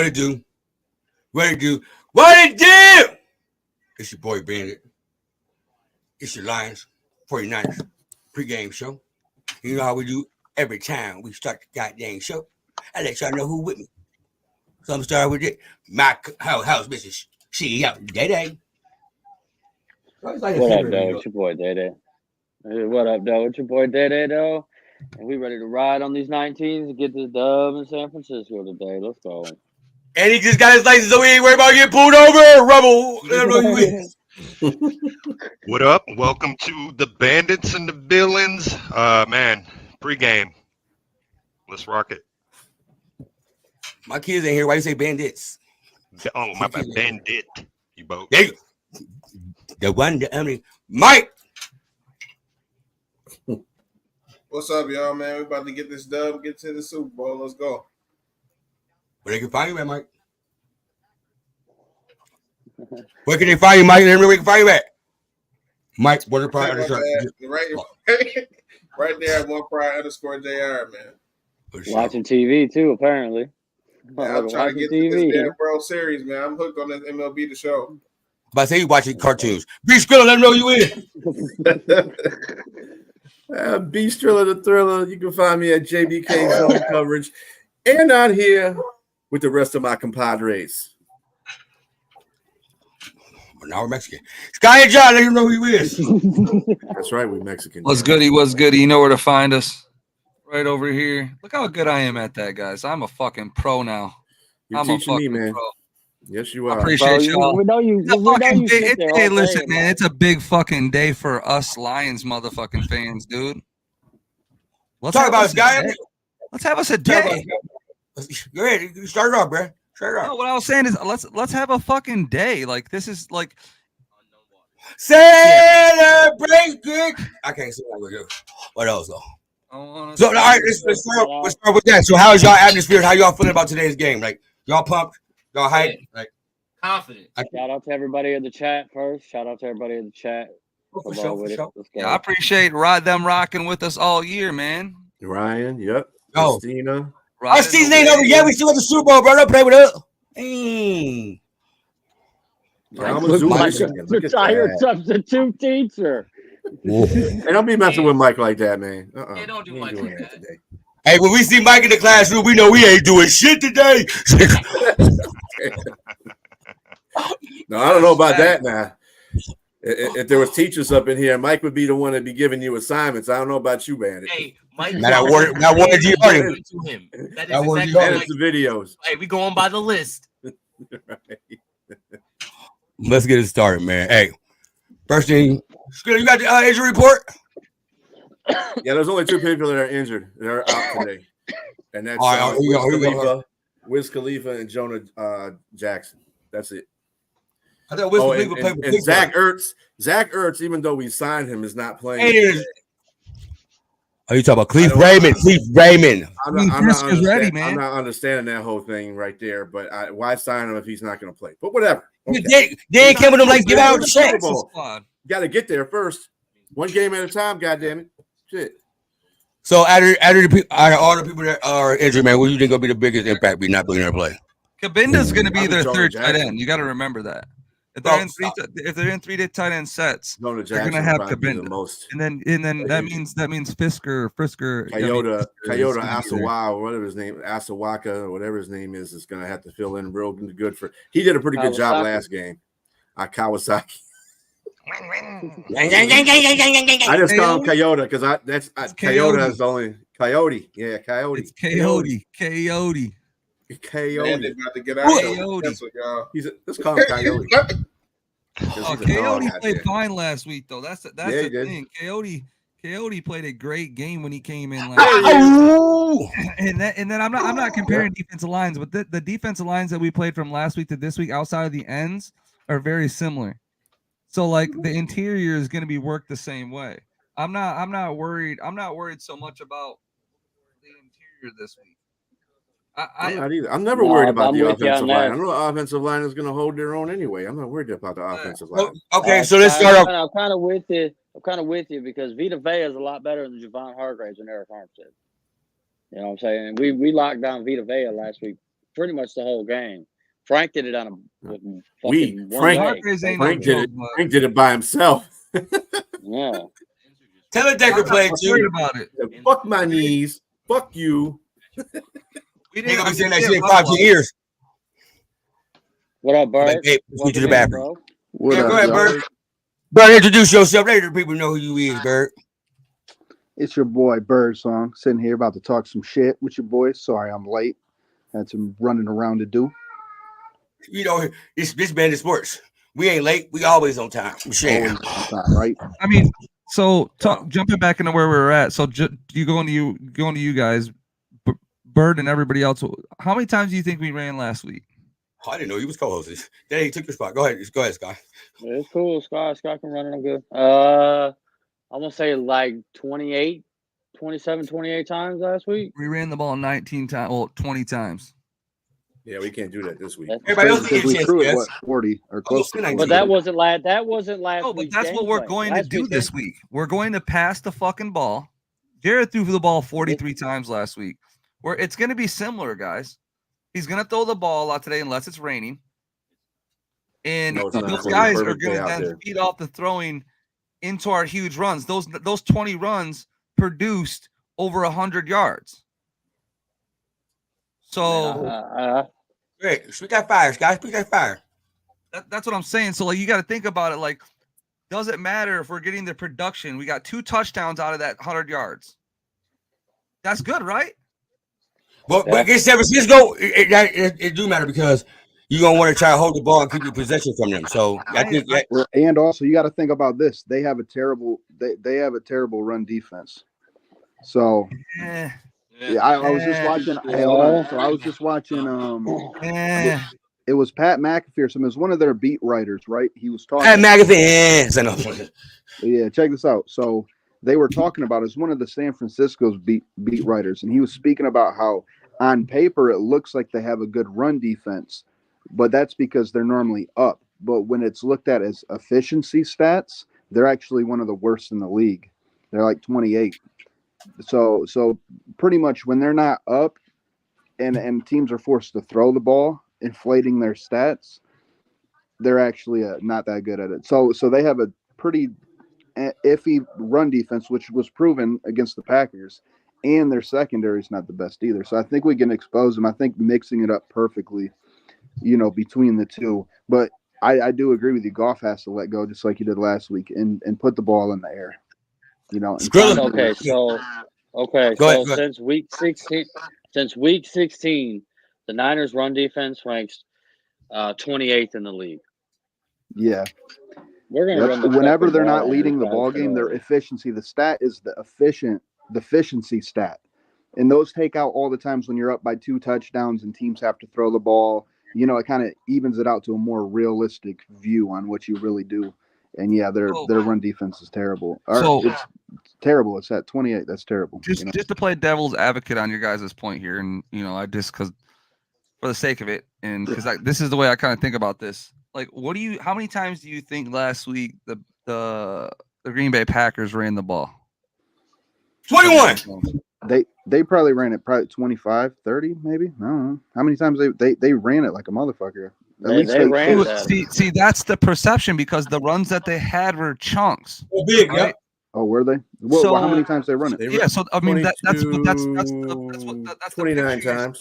What it do? What it do? What it do? It's your boy Bandit. It's your Lions 49ers pregame show. You know how we do every time we start the goddamn show. I let y'all know who with me. So I'm gonna start with it. My house Mrs. She out Day. What up, though? It's your boy Day. What up, though? It's your boy Day, though. And we ready to ride on these 19s and get this dub in San Francisco today. Let's go. And he just got his license, so we ain't worried about getting pulled over. Rebel. Let him know you is. What up? Welcome to the Bandits and the Villains. Man, pregame. Let's rock it. My kids ain't here. Why you say bandits? Oh, my bad. Bandit. You both. There you go. The one, the only. Mike. What's up, y'all, man? We about to get this dub, get to the Super Bowl. Let's go. Where they can find you at, Mike? Where can they find you, Mike? Let me know where they can find you at. Mike, what right there at @1pride_JR, man. Watching TV too, apparently. Yeah, I'm trying to get to this damn World Series, man. I'm hooked on this MLB The Show. But I say you watching cartoons. Be Skrilla, let them know you in. Be Striller the Thriller. You can find me at JBK Zone Coverage and out here with the rest of my compadres. Now we're Mexican. Sky and John, let you know who you is. That's right, we're Mexican. What's goody? What's goody? You know where to find us. Right over here. Look how good I am at that, guys. I'm a fucking pro now. You're teaching me, man. Pro. Yes, you are. I appreciate y'all. We know you. Hey, listen, man. It's a big fucking day for us Lions motherfucking fans, dude. Let's talk about this guy. Let's have us a day. Go ahead. You start it off, bro. Start it off. No, what I was saying is let's have a fucking day. Like this is like celebrate good. I can't say that. What else though? So all right, let's start with that. So how is y'all atmosphere? How y'all feeling about today's game? Like y'all pumped? Y'all hyped? Like confident. Shout out to everybody in the chat first. Shout out to everybody in the chat. For sure. Yeah, I appreciate them rocking with us all year, man. Ryan, yep. Christina. Our season ain't over yet. We still at the Super Bowl, bro. Don't play with us. Retired substitute teacher. Hey, don't be messing with Mike like that, man. Hey, don't do Mike like that today. Hey, when we see Mike in the classroom, we know we ain't doing shit today. No, I don't know about that now. If there was teachers up in here, Mike would be the one that'd be giving you assignments. I don't know about you, Bandit. Hey, Mike. That wanted you to him. That is exactly the videos. Hey, we going by the list. Right. Let's get it started, man. Hey, first thing, you got the injury report? Yeah, there's only two people that are injured. They're out today, and that's Wiz Khalifa and Jonah Jackson. That's it. I thought Wiz Khalifa played with Zach Ertz. Zach Ertz, even though we signed him, is not playing. Are you talking about Cleve Raymond? I'm not understanding that whole thing right there. But why sign him if he's not going to play? But whatever. Okay. They came with him like give out the checks. You got to get there first. One game at a time. God damn it. Shit. So out of all the people that are injured, man, what do you think will be the biggest impact? Be not being able to play. Kabinda's going to be their third tight end. You got to remember that. If they're in three tight end sets, they're going to have Kabinda. And then that means Frisker, Coyote Asawa, or whatever his name, Asawaka, or whatever his name is going to have to fill in real good for. He did a pretty good job last game. Kawasaki. I just call him Coyote because Coyote is the only Coyote. Yeah, Coyote. It's Coyote. Coyote. About to get out y'all. Let's call him Coyote. Coyote played fine last week, though. That's the thing. Coyote played a great game when he came in last week. And then I'm not comparing defensive lines, but the defensive lines that we played from last week to this week outside of the ends are very similar. So like the interior is going to be worked the same way. I'm not worried. I'm not worried so much about the interior this week. I'm not either. I'm never worried about the offensive line. I know the offensive line is going to hold their own anyway. I'm not worried about the offensive line. Okay, so let's start off. I'm kind of with you. I'm kind of with you because Vita Vea is a lot better than Javon Hargraves and Eric Armstead. You know what I'm saying? We locked down Vita Vea last week. pretty much the whole game. Frank did it on a Frank did it by himself. Yeah. Teledecker played too. About it. Fuck my knees. Fuck you. We didn't gonna be saying that shit in 5 years. What up, Bert? Like, hey, let's get to the bathroom. What up, go ahead, y'all? Bert. Bert, introduce yourself. Later, people know who you is, Bert. It's your boy Birdsong sitting here about to talk some shit with your boy. Sorry, I'm late. Had some running around to do. You know, this Bandit Sports. We ain't late. We always on time. Always on time, right? I mean, so jumping back into where we were at. So going to you guys, Bird and everybody else. How many times do you think we ran last week? Oh, I didn't know he was co-hosting. Then he took your spot. Go ahead, Scott. Yeah, it's cool. Scott can run it. I'm good. I'm gonna say like 27, 28 times last week. We ran the ball 19 times. Well, 20 times. Yeah, we can't do that this week. Everybody else we threw it, what, 40 or close to 40. But that wasn't last. That wasn't last. No, but that's what we're going to do this week. We're going to pass the fucking ball. Jared threw the ball 43 times last week. Where it's going to be similar, guys. He's going to throw the ball out today unless it's raining. And those guys are going to then feed off the throwing into our huge runs. Those 20 runs produced over 100 yards. So, great. We got fires, guys. We got fire. That's what I'm saying. So, like, you got to think about it. Like, does it matter if we're getting the production? We got 2 touchdowns out of that 100 yards. That's good, right? But against San Francisco, it do matter because you're gonna want to try to hold the ball and keep your possession from them. So I think and also you got to think about this. They have a terrible run defense. So I was just watching. Hey, hold on. So I was just watching. It was Pat McAfee or something. It was one of their beat writers, right? He was talking. Pat McAfee. Yeah, check this out. So they were talking about it's one of the San Francisco's beat writers, and he was speaking about how on paper it looks like they have a good run defense, but that's because they're normally up. But when it's looked at as efficiency stats, they're actually one of the worst in the league. They're like 28. So pretty much when they're not up and teams are forced to throw the ball, inflating their stats, they're actually not that good at it. So they have a pretty iffy run defense, which was proven against the Packers, and their secondary is not the best either. So I think we can expose them. I think mixing it up perfectly, between the two. But I do agree with you. Goff has to let go just like he did last week and put the ball in the air. So since week 16, the Niners run defense ranks 28th in the league. Yeah. We're gonna run whenever they're not leading the ball game, their efficiency, the stat is the efficiency stat. And those take out all the times when you're up by 2 touchdowns and teams have to throw the ball. It kind of evens it out to a more realistic view on what you really do. And yeah, their run defense is terrible. It's terrible. It's at 28. That's terrible. Just to play devil's advocate on your guys' point here, and I just because for the sake of it, and because this is the way I kind of think about this. Like, how many times do you think last week the Green Bay Packers ran the ball? 21. They probably ran it 25, 30, maybe. I don't know. How many times they ran it like a motherfucker. At least they ran that. See, that's the perception because the runs that they had were chunks. Oh, big, right? Yeah. Oh, were they? How many times they run it? Yeah, so I mean that's 29 times.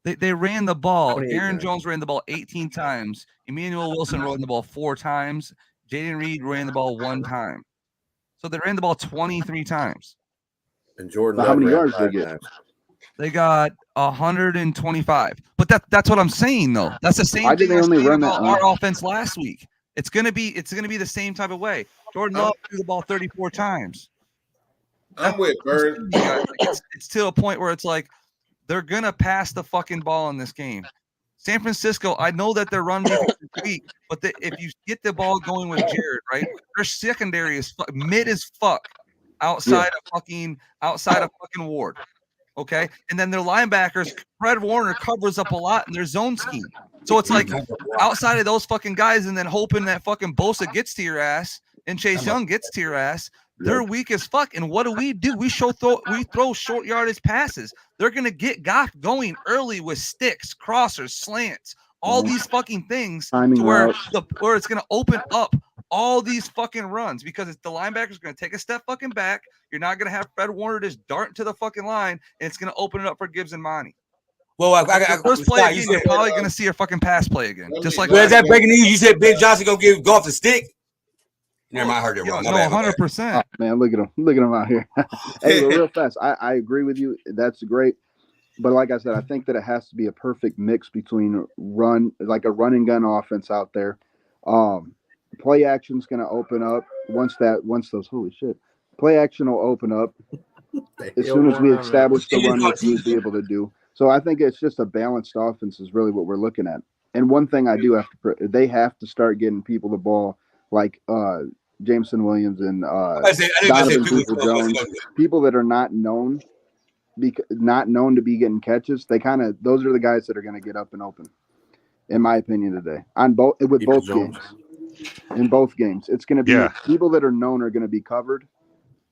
They ran the ball. Aaron times. Jones ran the ball 18 times. Emmanuel Wilson ran the ball 4 times. Jaden Reed ran the ball 1 time. So they ran the ball 23 times. And Jordan, how many yards did they get? They got 125. But that's what I'm saying though. That's the same. Why did they only run that? Our offense last week. It's gonna be the same type of way. Jordan Love threw the ball 34 times. I'm with Bird. It's to a point where it's like they're gonna pass the fucking ball in this game. San Francisco, I know that they're running weak, but if you get the ball going with Jared, right, their secondary is mid as fuck outside of fucking Ward. Okay, and then their linebackers, Fred Warner covers up a lot in their zone scheme. So it's like outside of those fucking guys, and then hoping that fucking Bosa gets to your ass, and Chase Young gets to your ass, they're weak as fuck. And what do? We throw short yardage passes. They're gonna get Goff going early with sticks, crossers, slants, all these fucking things to where it's gonna open up all these fucking runs because the linebacker's gonna take a step fucking back. You're not gonna have Fred Warner just dart to the fucking line, and it's gonna open it up for Gibbs and Monty. Well, first play again, you're probably gonna see a fucking pass play again. Just like is that breaking news? You said Ben Johnson gonna give Goff the stick. Never mind, I heard it wrong. No, 100%. Man, look at him out here. Hey, real fast. I agree with you. That's great. But like I said, I think that it has to be a perfect mix between like a run and gun offense out there. Play action's going to open up play action will open up as soon as we establish the run, which we'll be able to do. So I think it's just a balanced offense is really what we're looking at. And one thing I do they have to start getting people the ball like Jameson Williams and Donovan Peoples-Jones, people that are not known to be getting catches. Those are the guys that are going to get up and open, in my opinion today. In both games, it's going to be people that are known are going to be covered,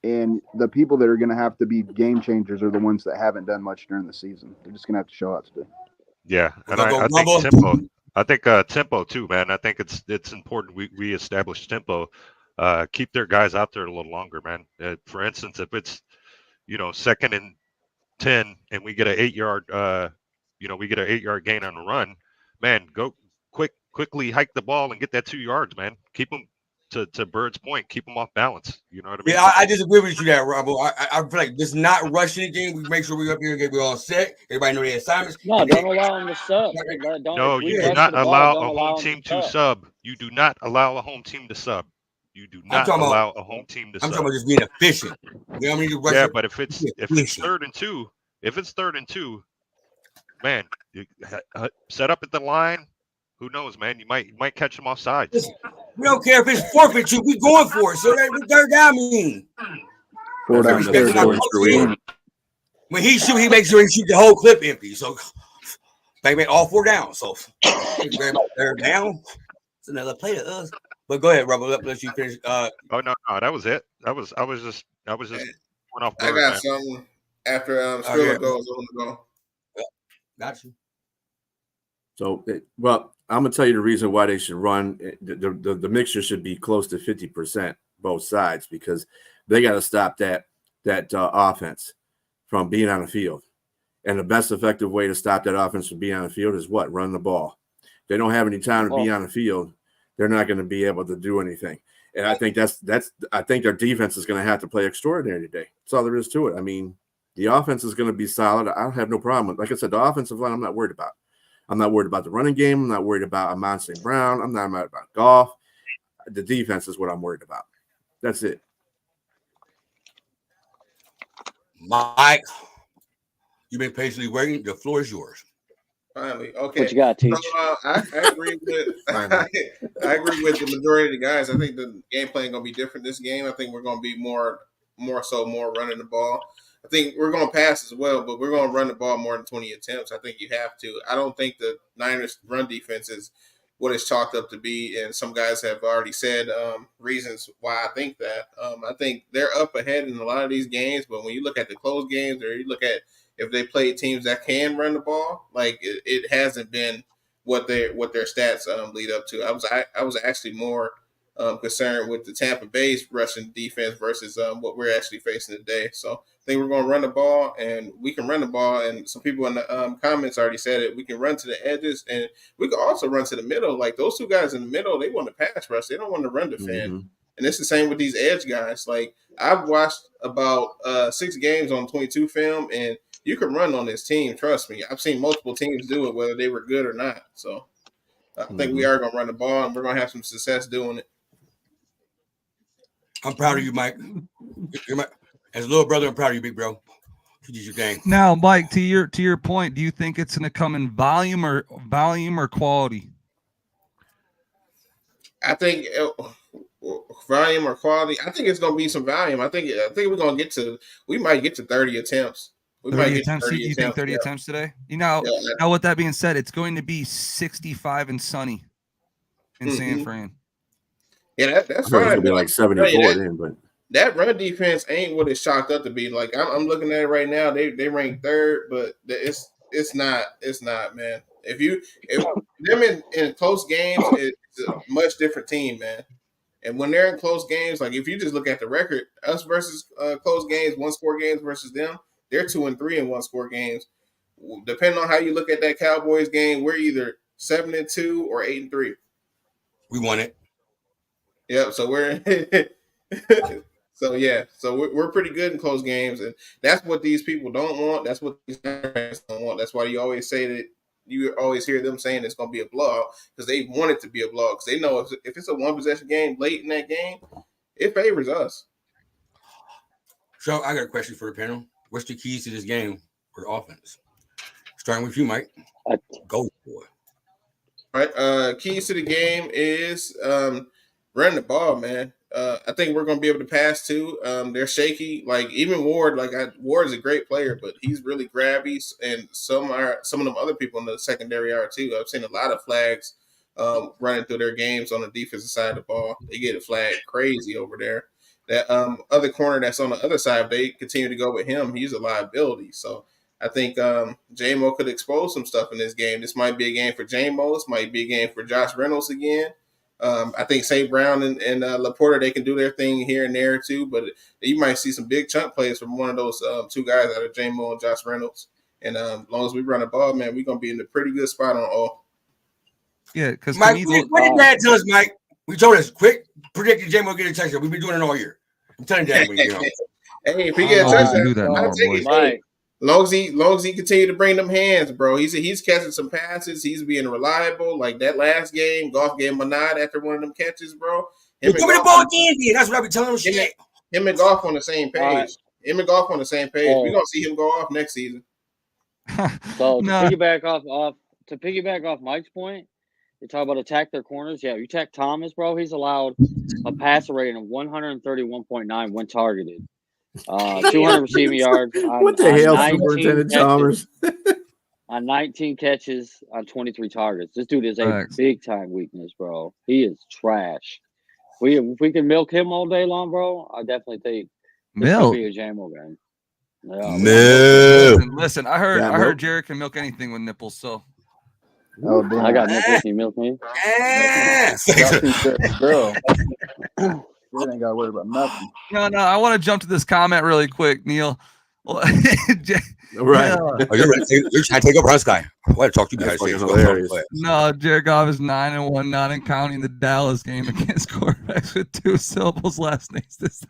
and the people that are going to have to be game changers are the ones that haven't done much during the season. They're just going to have to show out today. Yeah, and I think tempo. I think tempo too, man. I think it's important we establish tempo. Keep their guys out there a little longer, man. For instance, if it's 2nd and 10 and we get an 8-yard gain on the run, man, go quickly hike the ball and get that 2 yards, man. Keep them to Bird's point, keep them off balance. You know what I mean? Yeah, I disagree with you there, Robo. I feel like this not rushing the game. We make sure we up here and get all set. Everybody know their assignments. No, don't allow them to sub. No, you do not allow a home team to sub. You do not allow a home team to sub. You do not allow a home team to sub. I'm talking about just being efficient. You know what I mean? Yeah, but if it's 3rd and 2, man, you set up at the line. Who knows, man? You might catch them off sides. We don't care if it's 4th and 2. We going for it. So that 3rd down mean. 4 down. When he shoot, he makes sure he shoot the whole clip empty. So bang, all 4 down. So 3rd down. It's another play to us. But go ahead, Robert. Let you finish. No, that was it. I was just going off. I got something after Spiller goes on the go. Got you. So, I'm gonna tell you the reason why they should run. The mixture should be close to 50% both sides because they got to stop that offense from being on the field. And the best effective way to stop that offense from being on the field is what? Run the ball. If they don't have any time to be on the field, they're not going to be able to do anything. And I think I think their defense is going to have to play extraordinary today. That's all there is to it. I mean, the offense is going to be solid. I have no problem with. Like I said, the offensive line I'm not worried about. I'm not worried about the running game. I'm not worried about Amon St. Brown. I'm not worried about Goff. The defense is what I'm worried about. That's it. Mike, you've been patiently waiting. The floor is yours. Finally, okay. What you got, Teach? So, I agree with I agree with the majority of the guys. I think the game plan gonna be different this game. I think we're gonna be more running the ball. I think we're going to pass as well, but we're going to run the ball more than 20 attempts. I think you have to. I don't think the Niners' run defense is what it's chalked up to be, and some guys have already said reasons why I think that. I think they're up ahead in a lot of these games, but when you look at the close games or you look at if they play teams that can run the ball, like it hasn't been what their stats lead up to. I was actually more concerned with the Tampa Bay's rushing defense versus what we're actually facing today. So I think we're going to run the ball, and we can run the ball. And some people in the comments already said it. We can run to the edges, and we can also run to the middle. Like those two guys in the middle, they want to pass rush. They don't want to run defend. Mm-hmm. And it's the same with these edge guys. Like I've watched about 6 games on 22 film, and you can run on this team. Trust me. I've seen multiple teams do it, whether they were good or not. So I think we are going to run the ball, and we're going to have some success doing it. I'm proud of you, Mike. As a little brother, I'm proud of you, big bro. You did your game. Now, Mike, to your point, do you think it's going to come in volume or quality? I think volume or quality. I think it's going to be some volume. I think we're going to get to. We might get to 30 attempps. We 30 might get attempts. 30 you attempts, think 30 yeah. attempts today? Now, with that being said, it's going to be 65 and sunny in San Fran. Yeah, that's fine. It's gonna be like 74 then, but that run defense ain't what it's chalked up to be. Like I'm looking at it right now. They rank third, but it's not, man. If them in close games, it's a much different team, man. And when they're in close games, like if you just look at the record, us versus close games, 1-score games versus them, they're 2-3 in 1-score games. Depending on how you look at that Cowboys game, we're either 7-2 or 8-3. We won it. Yep. So we're so we're pretty good in close games, and that's what these people don't want. That's what these fans don't want. That's why you always say that. You always hear them saying it's going to be a blowout because they want it to be a blowout because they know if it's a one possession game late in that game, it favors us. So I got a question for the panel. What's the keys to this game for the offense? Starting with you, Mike. Go for it. All right. Keys to the game is running the ball, man. I think we're going to be able to pass too. They're shaky. Like even Ward, Ward's a great player, but he's really grabby, and some of them other people in the secondary are too. I've seen a lot of flags running through their games on the defensive side of the ball. They get a flag crazy over there. That other corner that's on the other side, if they continue to go with him, he's a liability. So I think J-Mo could expose some stuff in this game. This might be a game for J-Mo. This might be a game for Josh Reynolds again. I think St. Brown and Laporta, they can do their thing here and there too, but you might see some big chunk plays from one of those two guys out of J-Mo and Josh Reynolds. And as long as we run the ball, man, we're going to be in a pretty good spot on all. Yeah, because Mike, what did Dad tell us, Mike? We told us, quick, predicting J-Mo get a touchdown. We've been doing it all year. I'm telling Dad when you get on. Hey, if he get a touchdown, I'll take it. Long as he continue to bring them hands, bro. He's catching some passes. He's being reliable. Like that last game, Goff gave him a nod after one of them catches, bro. Give me the ball again. That's what I be telling him. Shit. Him and Goff on the same page. Right. Him and Goff on the same page. We're gonna see him go off next season. So to piggyback off Mike's point, you talk about attack their corners. Yeah, you attack Thomas, bro. He's allowed a passer rating of 131.9 when targeted. 200 receiving yards. What the hell, Superintendent Chalmers? On 19 catches on 23 targets. This dude is a big time weakness, bro. He is trash. If we can milk him all day long, bro, I definitely think this could be a J-Mo game. Listen, I heard Jared can milk anything with nipples, so. Oh, damn. I got nipples. You milk me? Girl. You ain't got to worry about nothing. No, I want to jump to this comment really quick, Neil. Well, right. You're trying to take over Hunt's guy. I want to talk to you guys. No, Jared Goff is 9-1, not in counting the Dallas game against quarterbacks with 2 syllables last names.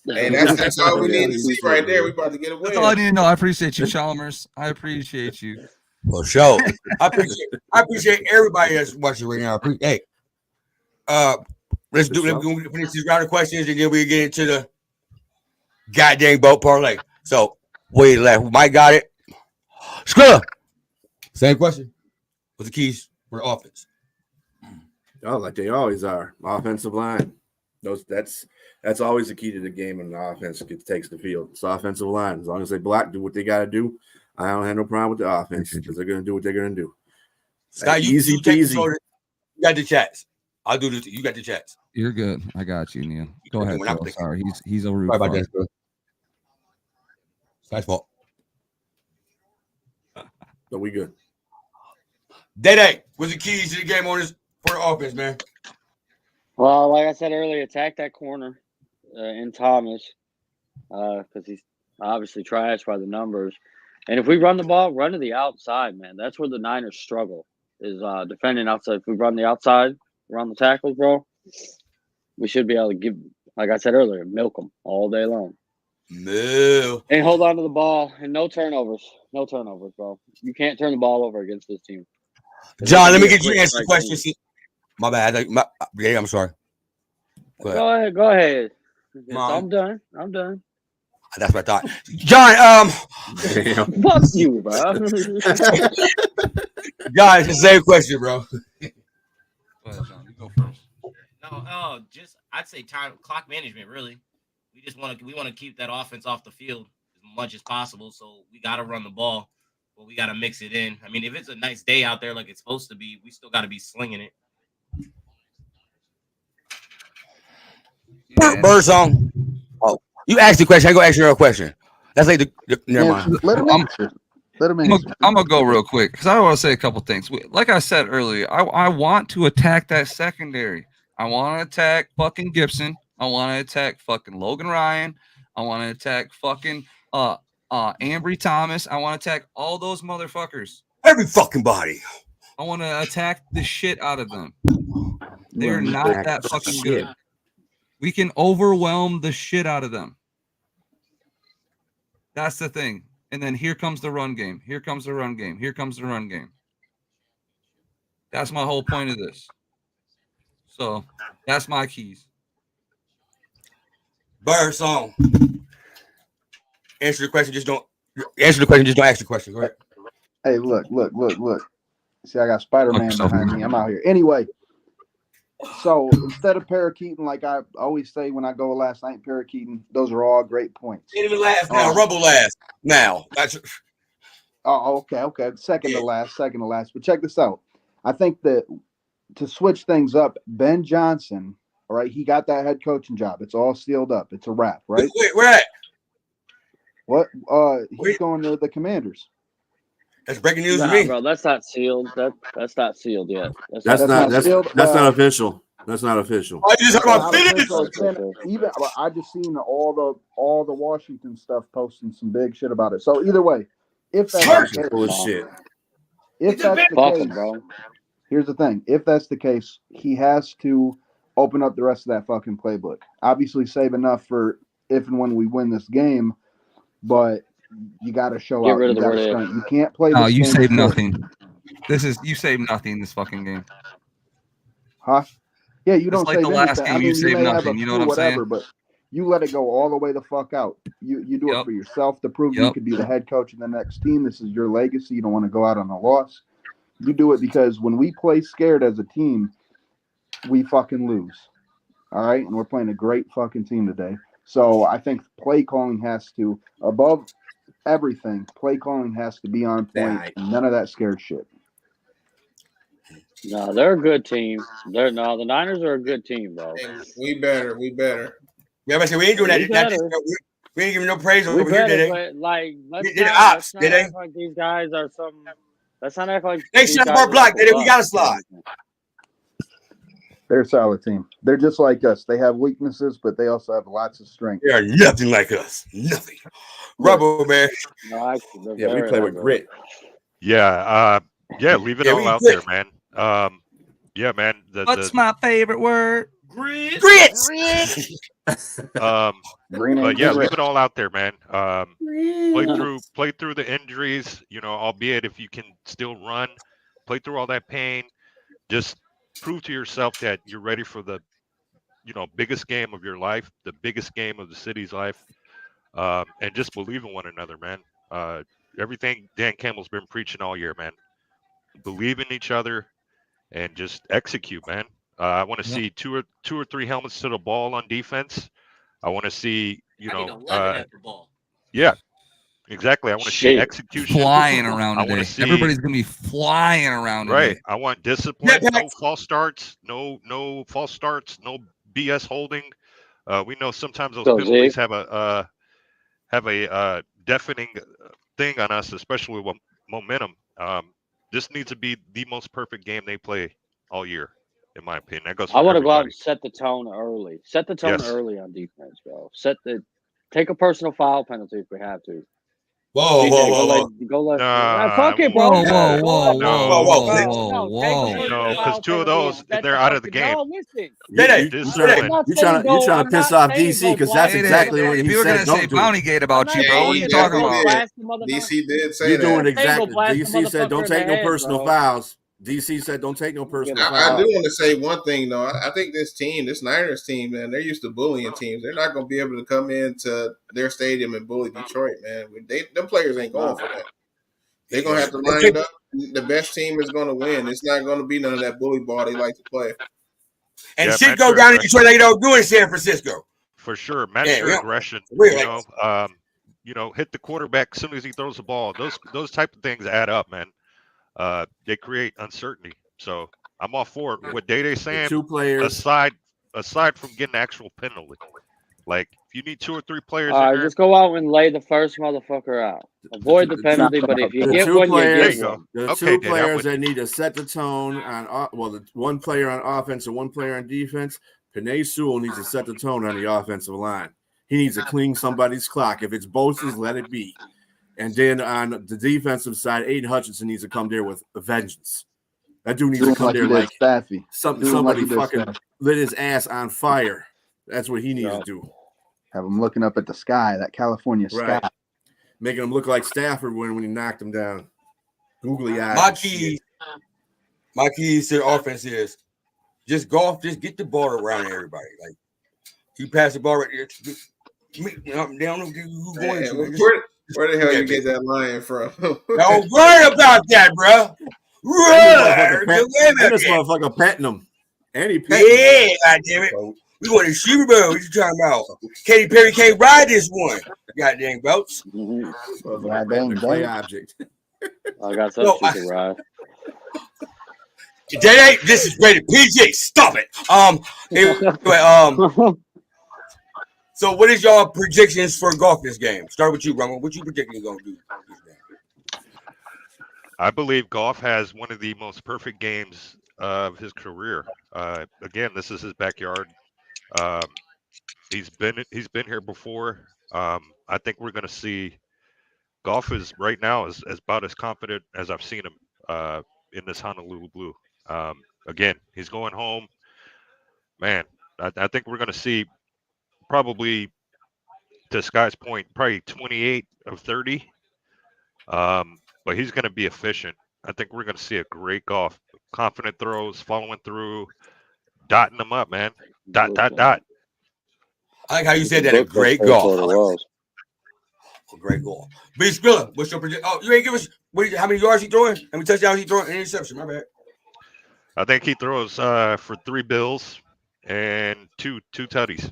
Hey, that's all we need to see right there. We about to get a win. That's all I need to know. I appreciate you, Chalmers. I appreciate you. For sure. I appreciate everybody that's watching right now. Hey, let's finish these round of questions and then we get into the goddamn boat parlay. So, wait, Mike got it. Skrilla. Same question. What's the keys for offense? Oh, like they always are. Offensive line. That's always the key to the game when the offense takes the field. It's the offensive line. As long as they block, do what they got to do, I don't have no problem with the offense because they're going to do what they're going to do. Scott, easy peasy. You got the chats. I'll do this. You got the chats. You're good. I got you, Neil. Go ahead. Sorry, he's a rude. Sorry about that, bro. Scott's fault. So we good. Day, what's the keys to the game on this for the offense, man? Well, like I said earlier, attack that corner in Thomas because he's obviously trashed by the numbers. And if we run the ball, run to the outside, man. That's where the Niners struggle is defending outside. If we run the outside, run the tackles, bro, we should be able to give, like I said earlier, milk them all day long. No. And hold on to the ball and no turnovers. No turnovers, bro. You can't turn the ball over against this team. John, let me get you to answer the question. My bad. I'm sorry. Go ahead. I'm done. That's what I thought. John, fuck you, bro. John, it's the same question, bro. Go ahead, John. You go first. No, I'd say clock management, really. We want to keep that offense off the field as much as possible. So we got to run the ball, but we got to mix it in. I mean, if it's a nice day out there like it's supposed to be, we still got to be slinging it. Birdsong. Oh, you asked the question. I go ask you a question. That's like never mind. Let him answer. Let him answer. I'm gonna go real quick because I want to say a couple things. Like I said earlier, I want to attack that secondary. I want to attack fucking Gibson. I want to attack fucking Logan Ryan. I want to attack fucking Ambry Thomas. I want to attack all those motherfuckers. Every fucking body. I want to attack the shit out of them. They're not that fucking good. We can overwhelm the shit out of them. That's the thing. And then here comes the run game. Here comes the run game. Here comes the run game. That's my whole point of this. So that's my keys. Birdsong. Answer the question. Just don't answer the question. Just don't ask the question. Go ahead. Hey, look. See, I got Spider-Man behind me. I'm out here. Anyway, so instead of parakeeting, like I always say when I go last night, parakeeting, those are all great points. Ain't even last now. Rumble last now. That's okay. Second to last. But check this out. I think that to switch things up, Ben Johnson, all right, he got that head coaching job. It's all sealed up. It's a wrap, right? Wait, where at? What? He's going to the Commanders. That's breaking news to me, bro. That's not sealed. That's not sealed yet. That's not official. That's not official. Oh, you just about finish. Even I just seen all the Washington stuff posting some big shit about it. So either way, if that's the case, bro. Here's the thing: if that's the case, he has to open up the rest of that fucking playbook. Obviously, save enough for if and when we win this game, but you got to show out. You can't play. No, you save nothing. You save nothing this fucking game. Huh? Yeah, you don't like save the last anything. game. You save nothing. You know what I'm saying? But you let it go all the way the fuck out. You do it for yourself to prove you could be the head coach of the next team. This is your legacy. You don't want to go out on a loss. You do it because when we play scared as a team, we fucking lose. All right, and we're playing a great fucking team today. So I think play calling has to, above everything, play calling has to be on point. None of that scared shit. No, they're a good team. The Niners are a good team, bro. Hey, we better. Yeah, but we ain't doing that. We ain't giving no praise over here, did they? Let's not act like these guys are some. Let's not act like they shut up our block, did they? We got to slide. They're a solid team. They're just like us. They have weaknesses, but they also have lots of strength. They are nothing like us. Nothing. Rubber, man. No, we play with grit. Yeah. Leave it all out there, man. Yeah, man. What's my favorite word? Grit. But yeah, leave it all out there, man. Play through the injuries, albeit if you can still run, play through all that pain. Just prove to yourself that you're ready for the, biggest game of your life, the biggest game of the city's life. And just believe in one another, man. Everything Dan Campbell's been preaching all year, man. Believe in each other and just execute, man. I want to see two or three helmets to the ball on defense. I want to see, ball. Yeah, exactly. I want to see execution flying around today. Everybody's gonna be flying around. Right. Today. I want discipline. No false starts. No false starts. No BS holding. We know sometimes those penalties have a deafening thing on us, especially with momentum. This needs to be the most perfect game they play all year, in my opinion. That goes. I want to go out and set the tone early. Set the tone early on defense, bro. Take a personal foul penalty if we have to. Whoa. Fuck it, bro. Whoa. Because two of those, they're out of the game. No, listen. You're trying to piss off DC because that's exactly what he said. You're gonna say bounty gate about you, bro. What are you talking about? DC did say you're that. doing exactly. DC said don't take no personal fouls. DC said don't take no personal fouls. I do want to say one thing though. I think this Niners team, man, they're used to bullying teams. They're not going to be able to come into their stadium and bully Detroit, man. Them players ain't going for that. They're going to have to line it up. The best team is going to win. It's not going to be none of that bully ball they like to play. And shit go down in Detroit like they don't do in San Francisco. For sure. Master aggression. Hit the quarterback as soon as he throws the ball. Those type of things add up, man. They create uncertainty. So I'm all for it. What Day saying, two players aside aside from getting actual penalty. Like if you need 2 or 3 players All in right, there, just go out and lay the first motherfucker out. Avoid the penalty, but if you get one, you get one. The two players that need to set the tone on the one player on offense and one player on defense. Penei Sewell needs to set the tone on the offensive line. He needs to clean somebody's clock. If it's Bosa's, let it be. And then on the defensive side, Aiden Hutchinson needs to come there with a vengeance. That dude needs to come there like somebody fucking lit his ass on fire. That's what he needs to do. Have him looking up at the sky, that California sky. Making him look like Stafford when he knocked him down. Googly eyes. My keys to the offense is just golf, just get the ball around everybody. Like you pass the ball right there. They don't know who's going to. Where the hell you get that line from? Don't worry about that, bro. This motherfucker petting him. And he petting him. God damn it. We want a Super Bowl. What you talking about? Katy Perry can't ride this one. Goddamn boats. Play object. I got something to ride. Today, this is rated PG. Stop it. So what is y'all predictions for golf this game? Start with you, Rumble. What you predicting going to do this game? I believe Goff has one of the most perfect games of his career. Again, this is his backyard. He's been here before. I think we're going to see Goff is right now is about as confident as I've seen him in this Honolulu Blue. Again, he's going home. Man, I think we're going to see probably, to Sky's point, probably 28 of 30. But he's going to be efficient. I think we're going to see a great Goff. Confident throws, following through, dotting them up, man. Dot. I like how you said that. A great golf. A great goal. B. Spiller, what's your prediction? Oh, you ain't give us how many yards he throwing? How many touchdowns he throwing? Any interception? My bad. I think he throws for 3 bills and two tutties.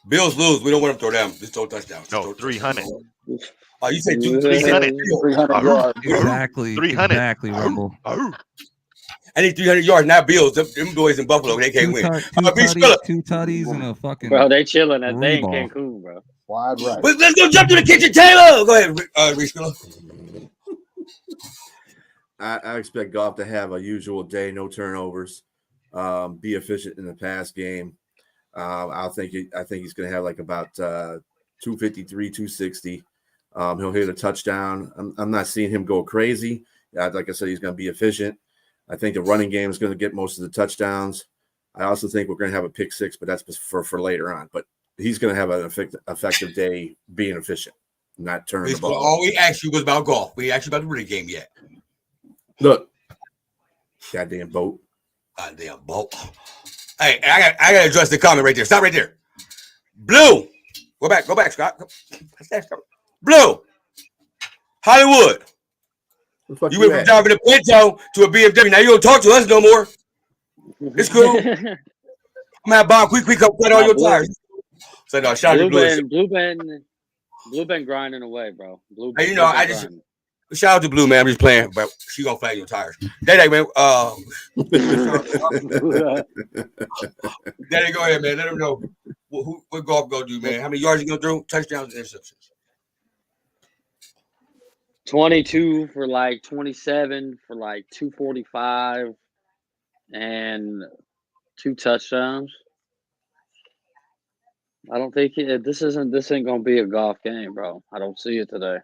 Bills lose. We don't want him to throw down. Just throw touchdowns. No, 300. Oh, you said 300 yards. Exactly. 300. Exactly, Rumble. I need 300 yards. Not Bills. Them boys in Buffalo, they can't win. Two tutties and a fucking. Bro, they chilling at they in Cancun, bro. Wide right. Let's go jump to the kitchen table. Go ahead, Reese. I expect Goff to have a usual day, no turnovers, be efficient in the pass game. I think he's going to have like about 253, 260. He'll hit a touchdown. I'm not seeing him go crazy. Like I said, he's going to be efficient. I think the running game is going to get most of the touchdowns. I also think we're going to have a pick six, but that's for later on. But he's going to have an effective day being efficient, not turning the ball. All we asked you was about golf. We asked you about the running game yet. Look, goddamn boat. Goddamn boat. Hey, I got to address the comment right there. Stop right there. Blue. Go back, Scott. Blue. Hollywood. You went from driving a Pinto to a BMW. Now you don't talk to us no more. It's cool. I'm going to have Bob quick come cut all your tires. So no, shout out to Blue been grinding away, bro. Hey, you know, I just shout out to Blue, man. I'm just playing, but she gonna flag your tires. Daddy, man. Daddy, go ahead, man. Let him know what golf gonna do, man. How many yards you gonna throw? Touchdowns and interceptions. 22 for like 27 for like 245 and 2 touchdowns. I don't think this ain't gonna be a golf game, bro. I don't see it today.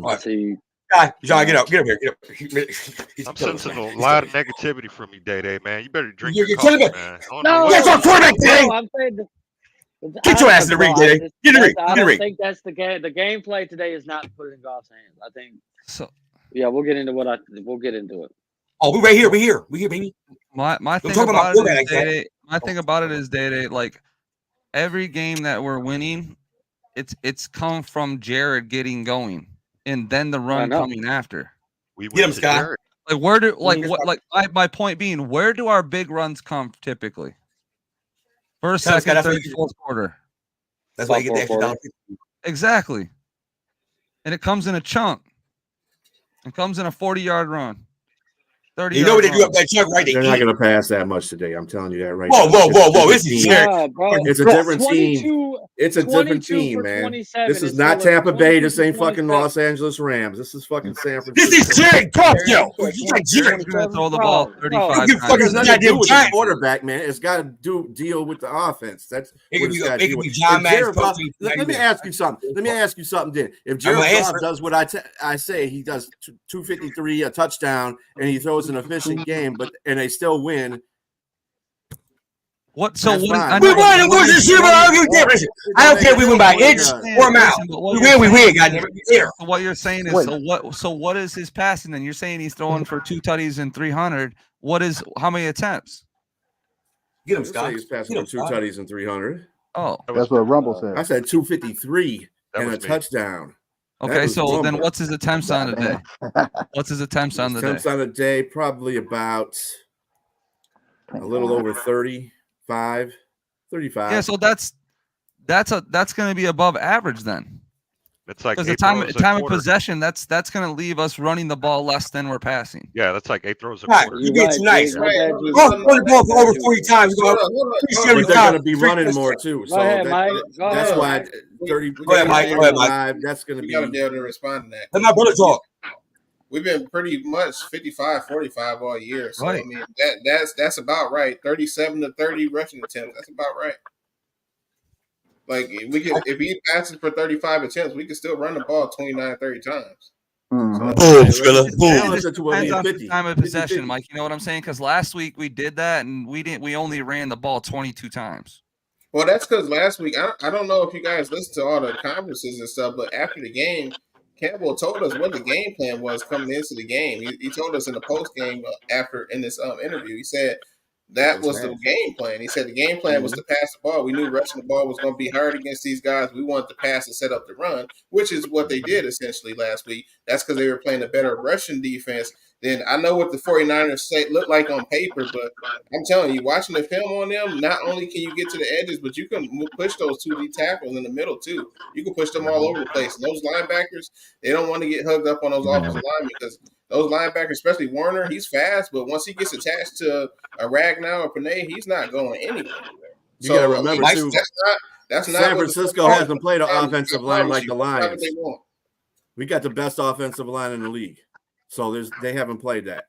I see. John, get up here. I'm sensing a lot of negativity from you, Day, man. You better drink your coffee, man. No, that's our quarterback, Day. I'm saying get your ass in the ring, Day. Get in the ring. I don't think that's the game. The gameplay today is not to put it in golf's hands. I think. So yeah, we'll get into it. Oh, we're right here. We're here, baby. My thing about it is, Day, like every game that we're winning, it's come from Jared getting going and then the run coming after. We get him, Scott. Like where do my point being, where do our big runs come typically? First, second, third, fourth quarter. That's why you get the extra $1.50. Exactly. And it comes in a chunk. It comes in a 40-yard run. 30 You know what they yards do up that truck, right? They're not going to pass that much today. I'm telling you that right Whoa, now. whoa. This is Yeah, bro. It's a different team. 22 It's a different 22 team, for man. 27 This is is not still a Tampa Bay. 22 This ain't for fucking 27. Los Angeles Rams. This is fucking San Francisco. This is Jared Goff, yo. Jared You like Jared's Jared? going to throw the ball 35 Don't give times. It has nothing to do with the Giant. quarterback, man. It's got to deal with the offense. That's It what could it's be, got to it deal could be with. John If Madden's Jared Goff, coaching. let me ask you something. Let me ask you something, then. If Jared Goff does what I say, he does 253, a touchdown, and he throws an efficient game, and they still win. What? So That's what? fine. We won and we're the Super Bowl. I don't care if we win by inch or mile. We win, goddamn it. So what you're saying is, so what is his passing then? You're saying he's throwing for 2 tutties and 300. How many attempts? Get him, Say Scott. he's passing for 2 tutties and 300. Oh, That's what Rumble said. I said 253 That and a was me. touchdown. okay. So then what's his attempts on the day? What's his attempts on the day? Attempts on the day, probably about a little over 35. Yeah, so that's going to be above average then. It's like Because the 8 time throws a of quarter. possession, that's going to leave us running the ball less than we're passing. Yeah, that's like 8 throws a Right. quarter. You get too nice. Go ahead, Juice. Go on the ball for over 40 times. But they're going to be running more too. So ahead, Mike. Go that's ahead, why Mike. 30. Go ahead, Mike. Go ahead, Mike. That's going to We be. got to be able to respond to that. Let my brother talk. We've been pretty much 55-45 all year. So Right. I mean that's about right. 37 to 30 rushing attempts. That's about right. Like if he passes for 35 attempts, we can still run the ball 29, 30 times. Mhm. Boom, Skrilla. It Boom. just depends on the time of possession, Mike. You know what I'm saying? Because last week we did that and we only ran the ball 22 times. Well, that's because last week I don't know if you guys listened to all the conferences and stuff, but after the game, Campbell told us what the game plan was coming into the game. He told us in the post game in this interview. He said that was the game plan. He said the game plan was to pass the ball. We knew rushing the ball was going to be hard against these guys. We wanted to pass and set up the run, which is what they did essentially last week. That's because they were playing a better rushing defense. Then I know what the 49ers look like on paper, but I'm telling you, watching the film on them, not only can you get to the edges, but you can push those 2D tackles in the middle too. You can push them all over the place. And those linebackers, they don't want to get hugged up on those offensive linemen because those linebackers, especially Warner, he's fast, but once he gets attached to a Ragnow or Panay, he's not going anywhere. You got to remember too. That's not San Francisco hasn't played an offensive line like the That's not what Lions. they want. We got the best offensive line in the league, so they haven't played that.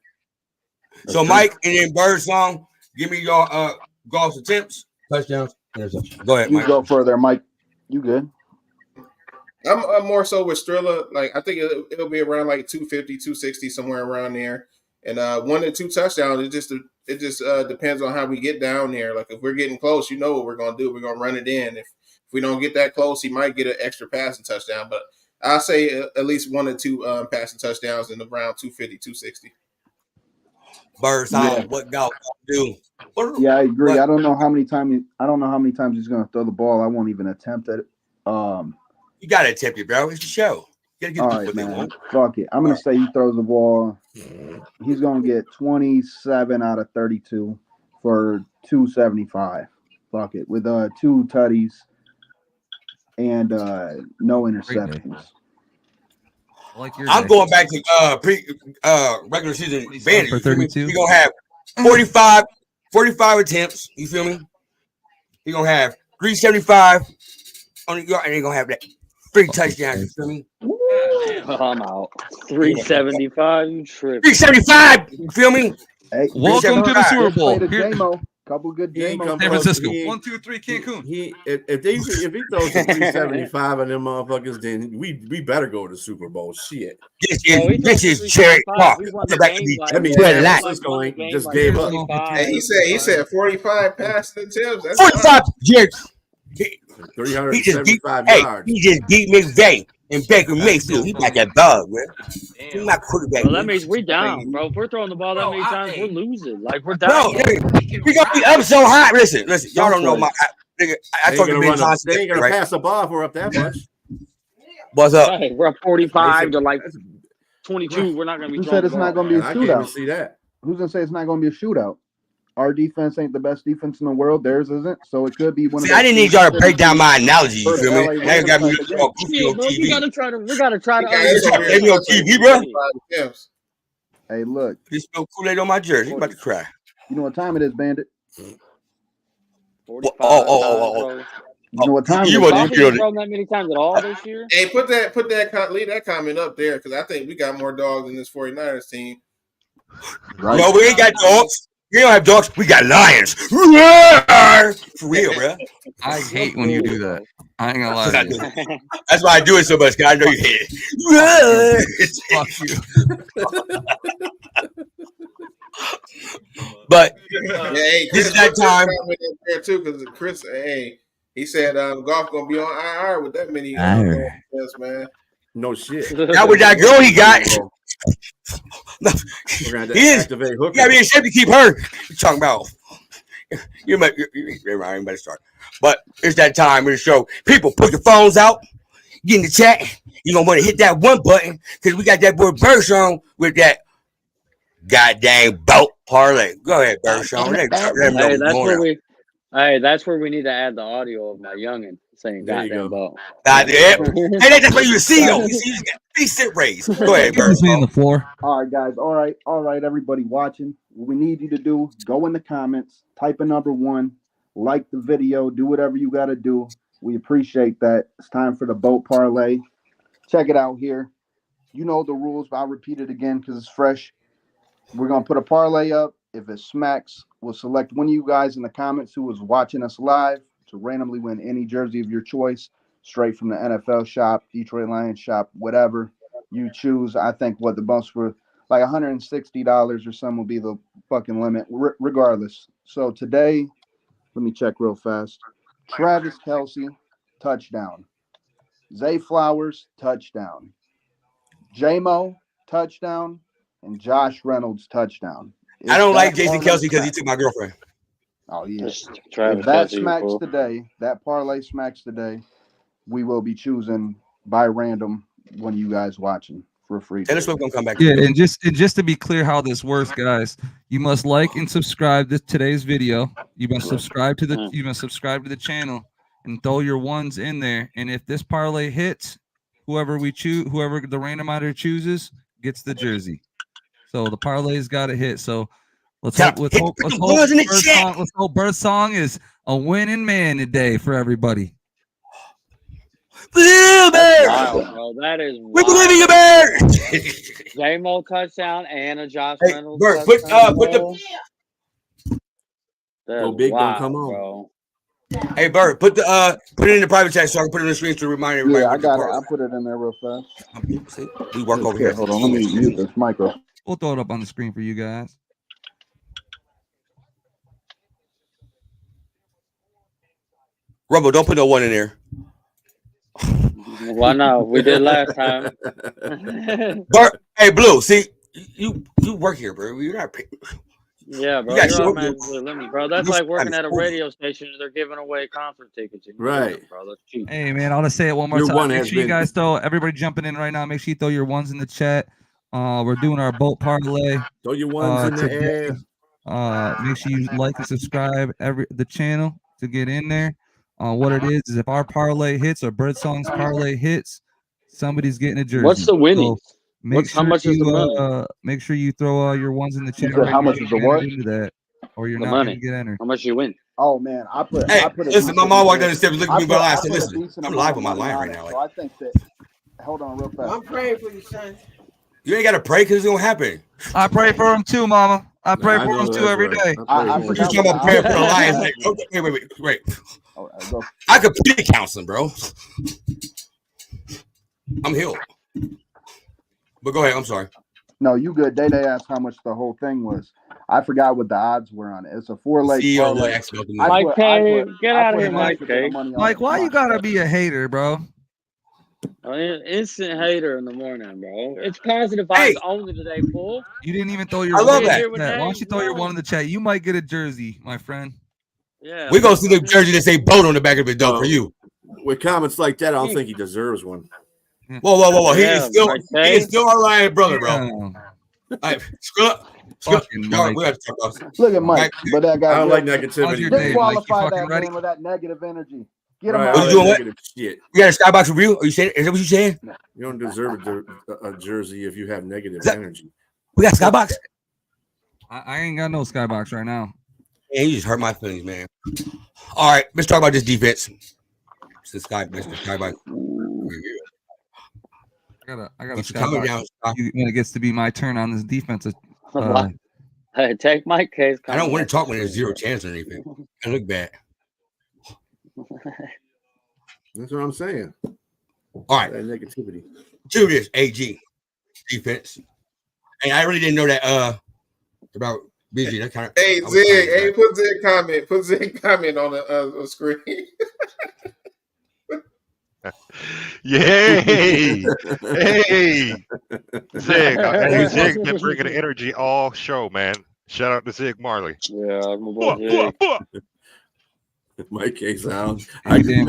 So, Mike, and then Birdsong, give me your golf attempts, touchdowns, interceptions. Go ahead, You Mike. go further, Mike. You good? I'm more so with Strilla. Like I think it'll be around like 250, 260, somewhere around there. And 1 to 2 touchdowns. It just depends on how we get down there. Like if we're getting close, you know what we're gonna do. We're gonna run it in. If we don't get that close, he might get an extra passing touchdown. But I'll say at least 1 or 2 passing touchdowns in around 250, 260. Birdsong, what golf do? Yeah, I agree. I don't know how many times he's going to throw the ball. I won't even attempt it. You got to attempt it, bro. It's the show. You All got to right, get man. Fuck it. I'm going to say he throws the ball. He's going to get 27 out of 32 for 275. Fuck it. With 2 tutties and no interceptions. I'm going back to regular season Bandit. For 32. He's going to have 45 attempts. You feel me? He's going to have 375 on the yard, and he's going to have that 3 touchdowns. You feel me? I'm out. 375. You tripping? 375. You feel me? Hey, Welcome to the Super Bowl. Here. Couple good He ain't J-Mo. come San close. Francisco. He ain't- 1, 2, 3, Cancun. If he throws a 375 on them motherfuckers, then we better go to the Super Bowl. Shit. This is Cherry Park. That means San Francisco ain't just gave up. And he said 45 passing attempts. That's 45 Jerks. He just beat 375 Hey, yards. he just beat McVay and Baker Mayfield. He got that dog, man. He's my quarterback. Well, that man. means we're down, bro. If we're throwing the ball that many times, we're losing. Like we're Bro, down. we gonna be up so high. Listen. Y'all don't know my. I They talked to ain't Ben gonna Johnson. they ain't gonna Right? pass the ball if we're up that much. What's up? Right, we're up 45 to like 22. We're not going to be. Who throwing said the it's not ball. going to be a I can't even shootout? see that. Who's going to say it's not going to be a shootout? Our defense ain't the best defense in the world. Theirs isn't. So it could be one See, of I didn't need y'all to break down my analogy. You feel me? Now you got me on Yeah, bro, we TV. gotta try to. We gotta try to. They be on TV, bro. attempts. Hey, look. You spilled Kool-Aid on my jersey. You about to cry. You know what time it is, Bandit? 45. You know what time it is? You haven't thrown that many times at all this year. Hey, leave that comment up there because I think we got more dogs than this 49ers team. Right. No, we ain't got dogs. We don't have dogs. We got lions. For real, bro. I hate when you do that. I ain't gonna lie to you. That's why I do it so much, because I know you hate it. Fuck you. But this is that time. There too, because Chris, he said golf gonna be on IR with that many yes, man. No shit. Now with that girl he got. He gotta be in shape to keep her. You're talking about. You're right, better start. But it's that time in the show. People, put your phones out. Get in the chat. You're gonna want to hit that one button because we got that boy Bershon with that goddamn boat parlay. Go ahead, Bershon. That's where we need to add the audio of my youngin saying goddamn boat. Goddamn. Hey, that's what you see, though. You see, you got 3 cent raise. Go ahead, Bershon. On the floor. All right, guys. All right, everybody watching. What we need you to do, go in the comments, type a number 1, like the video, do whatever you got to do. We appreciate that. It's time for the boat parlay. Check it out here. You know the rules, but I'll repeat it again because it's fresh. We're going to put a parlay up. If it smacks, we'll select one of you guys in the comments who was watching us live to randomly win any jersey of your choice, straight from the NFL shop, Detroit Lions shop, whatever you choose. I think what the bumps were like $160 or something will be the fucking limit, regardless. So today, let me check real fast. Travis Kelce, touchdown. Zay Flowers, touchdown. J-Mo, touchdown. And Josh Reynolds, touchdown. I don't like Jason Kelce because he took my girlfriend. Oh, yeah. If that smacks today, that parlay smacks today, we will be choosing by random one of you guys watching for free. Dennis Swift gonna come back. Yeah, and just to be clear how this works, guys, you must like and subscribe to today's video. You must subscribe to the channel and throw your ones in there. And if this parlay hits, whoever the randomizer chooses gets the jersey. So the parlay's got to hit. So let's hope Birdsong is a winning man today for everybody. Wow, that is we believe in you, Bird. J-Mo touchdown and a Josh Reynolds. Bird, put the big don't come on. Bro. Hey, Bird, put it in the private chat so I can put it in the screen to remind everybody. Yeah, I got it. I'll put it in there real fast. See, we work over here. Hold on, let me mute this micro. We'll throw it up on the screen for you guys. Rumble, don't put no 1 in there. Why not? We did last time. Bart, hey, Blue, see, you work here, bro. You're not paying. Yeah, bro. You're automatically limited, bro. That's like working at a radio station and they're giving away concert tickets. Right. Bro, that's cheap. Hey, man, I'll just say it one more time. Make sure you guys everybody jumping in right now. Make sure you throw your ones in the chat. We're doing our boat parlay. Throw your ones in the air. Make sure you like and subscribe the channel to get in there. What it is if our parlay hits or Birdsong's parlay hits, somebody's getting a jersey. What's the winning? So how much is the money? Make sure you throw your ones in the chat. How much is the what? Into that, or you're not going to get entered. How much you win? Oh man, I put. Listen, my mom walked down the steps, looked at me, but I said, "Listen, I'm live on my line right now." So I think that. Hold on, real fast. I'm praying for you, son. You ain't got to pray because it's gonna happen. I pray for him too, Mama. I pray for him too every day. I'm just talking about praying for the Lions. Wait. I could put counseling, bro. I'm healed. But go ahead. I'm sorry. No, you good. They asked how much the whole thing was. I forgot what the odds were on it. It's a 4-leg parlay. Mike K, get out of here, Mike K. Mike, why you gotta be a hater, bro? Instant hater in the morning, bro. It's positive vibes only today, fool. You didn't even throw your. I love that. Why don't you throw your one in the chat? You might get a jersey, my friend. Yeah, we're gonna see the jersey that say boat on the back of it, though, for you. With comments like that, I don't think he deserves one. Whoa. He's still our Lion brother, bro. Right, Look at Mike, but that guy. I don't like negativity. Disqualify that man with that negative energy. Get him out. What you doing? What? You got a skybox review? Are you saying? Is that what you saying? You don't deserve a jersey if you have negative energy. We got Skybox. I ain't got no Skybox right now. Man, you just hurt my feelings, man. All right, let's talk about this defense. Mr. Skybox. I got a Skybox when it gets to be my turn on this defense. Hey, take my case. I don't want to talk when there's zero chance or anything. I look bad. That's what I'm saying. All right. That negativity. To this AG defense. And I really didn't know that about busy. That kind of Hey Zig, hey, put Zig comment on the screen. Yay! Hey, Zig's been bringing the energy all show, man. Shout out to Zig Marley. Yeah, my boy Zig. Mike K. Sound. Mike, we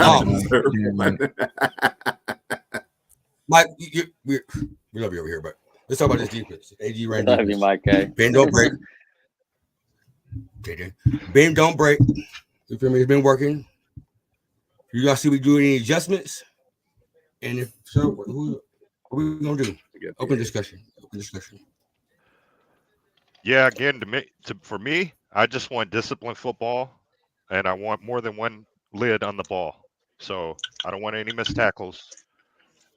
love you over here, but let's talk about this defense. AG right now. Love you, Mike K. Ben don't break. Ben don't break. You feel me? It's been working. You guys see we do any adjustments? And if so, what are we gonna do? Open discussion. Yeah, again, for me, I just want disciplined football, and I want more than one lid on the ball. So I don't want any missed tackles.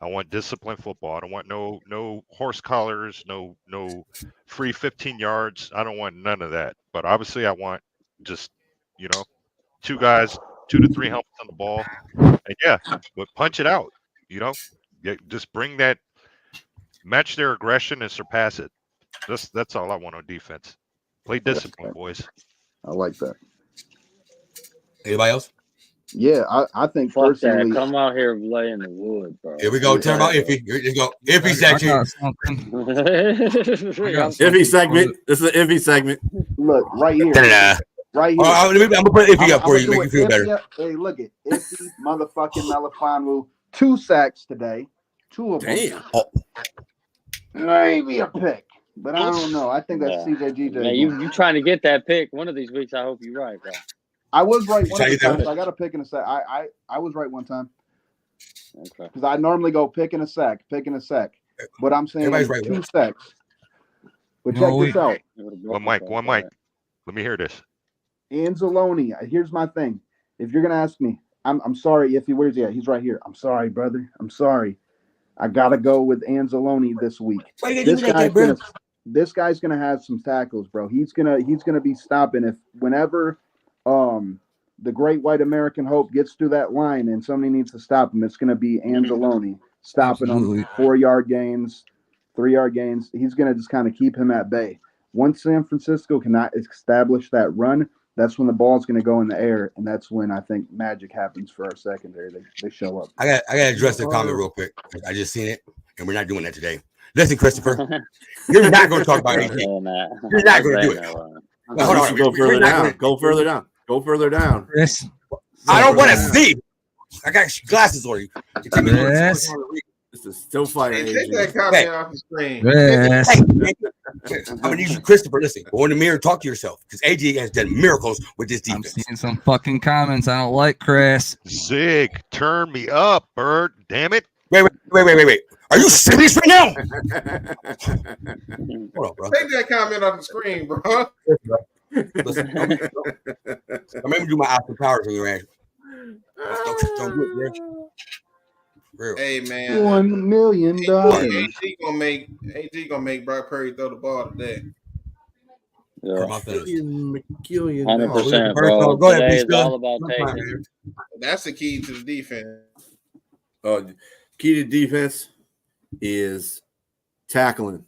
I want disciplined football. I don't want no horse collars, no free 15 yards. I don't want none of that. But obviously, I want just 2 guys, 2 to 3 helmets on the ball, and but punch it out. Just bring that, match their aggression and surpass it. That's all I want on defense. Play discipline, boys. I like that. Anybody else? Yeah, I think Fuck personally. that. Come out here and lay in the wood, bro. Here we go. Turn about Iffy. Here we go. Iffy section. Iffy segment. This is an Iffy segment. Look, right here. Right here. I'm gonna put Iffy up for you, make you feel better. Hey, look at Iffy, motherfucking Melifonwu. 2 sacks today. 2 of them. Damn. Maybe a pick, but I don't know. I think that's CJG. Man, you trying to get that pick one of these weeks? I hope you're right, bro. I was right one time. So I got a pick in a sack. I was right one time. Okay. Because I normally go pick in a sack. But I'm saying right 2 sacks. But check this out. One mic. Let me hear this. Anzalone. Here's my thing. If you're gonna ask me, I'm sorry. If he where's he at? He's right here. I'm sorry, brother. I'm sorry. I gotta go with Anzalone this week. This guy's gonna have some tackles, bro. He's gonna be stopping whenever the great white American hope gets through that line and somebody needs to stop him, it's gonna be Anzalone stopping him. 4-yard gains, 3-yard gains. He's gonna just kind of keep him at bay. Once San Francisco cannot establish that run, that's when the ball's going to go in the air, and that's when I think magic happens for our secondary. They show up. I got to address the comment real quick. I just seen it, and we're not doing that today. Listen, Christopher, you're not going to talk about AG. You're not going to do it. Hold on. Go further down. Go further down. Yes. I don't want to see. I got glasses on you. Yes. This is still fire. Hey, take that comment off the screen. Yes. I'm gonna need you, Christopher. Listen, go in the mirror, talk to yourself, because AG has done miracles with this defense. I'm seeing some fucking comments I don't like, Chris. Zig, turn me up, Bird. Damn it. Wait. Are you serious right now? Hold on, bro. Take that comment off the screen, bro. Listen, I'm gonna do my Oscar Powers on your ass. Don't do it, bro. Real. Hey man, $1 million. AG gonna make Brock Purdy throw the ball today. Yeah. 100%, bro. Go ahead, Today is all about taking. That's the key to the defense. Key to defense is tackling.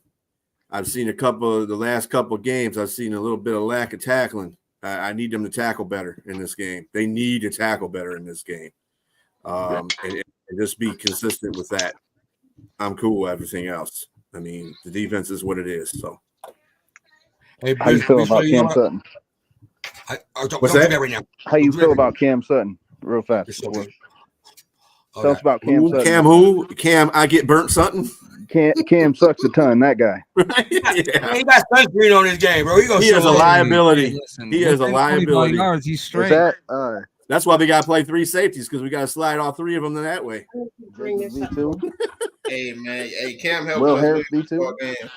I've seen the last couple of games. I've seen a little bit of lack of tackling. I need them to tackle better in this game. They need to tackle better in this game. And just be consistent with that. I'm cool with everything else. I mean, the defense is what it is. So, hey, how you feel about Cam Sutton? What's that? Right now. How you feel about Cam Sutton? Real fast. Tell us about Cam Sutton. Cam who? Cam, I get burnt Sutton. Cam sucks a ton. That guy. Yeah. He got sunscreen on his game, bro. He is a liability. Listen, he is a liability. Yards, he's straight. That's why we got to play 3 safeties, because we got to slide all 3 of them that way. V2. Hey man, Cam helped Will us Harris win V2. game.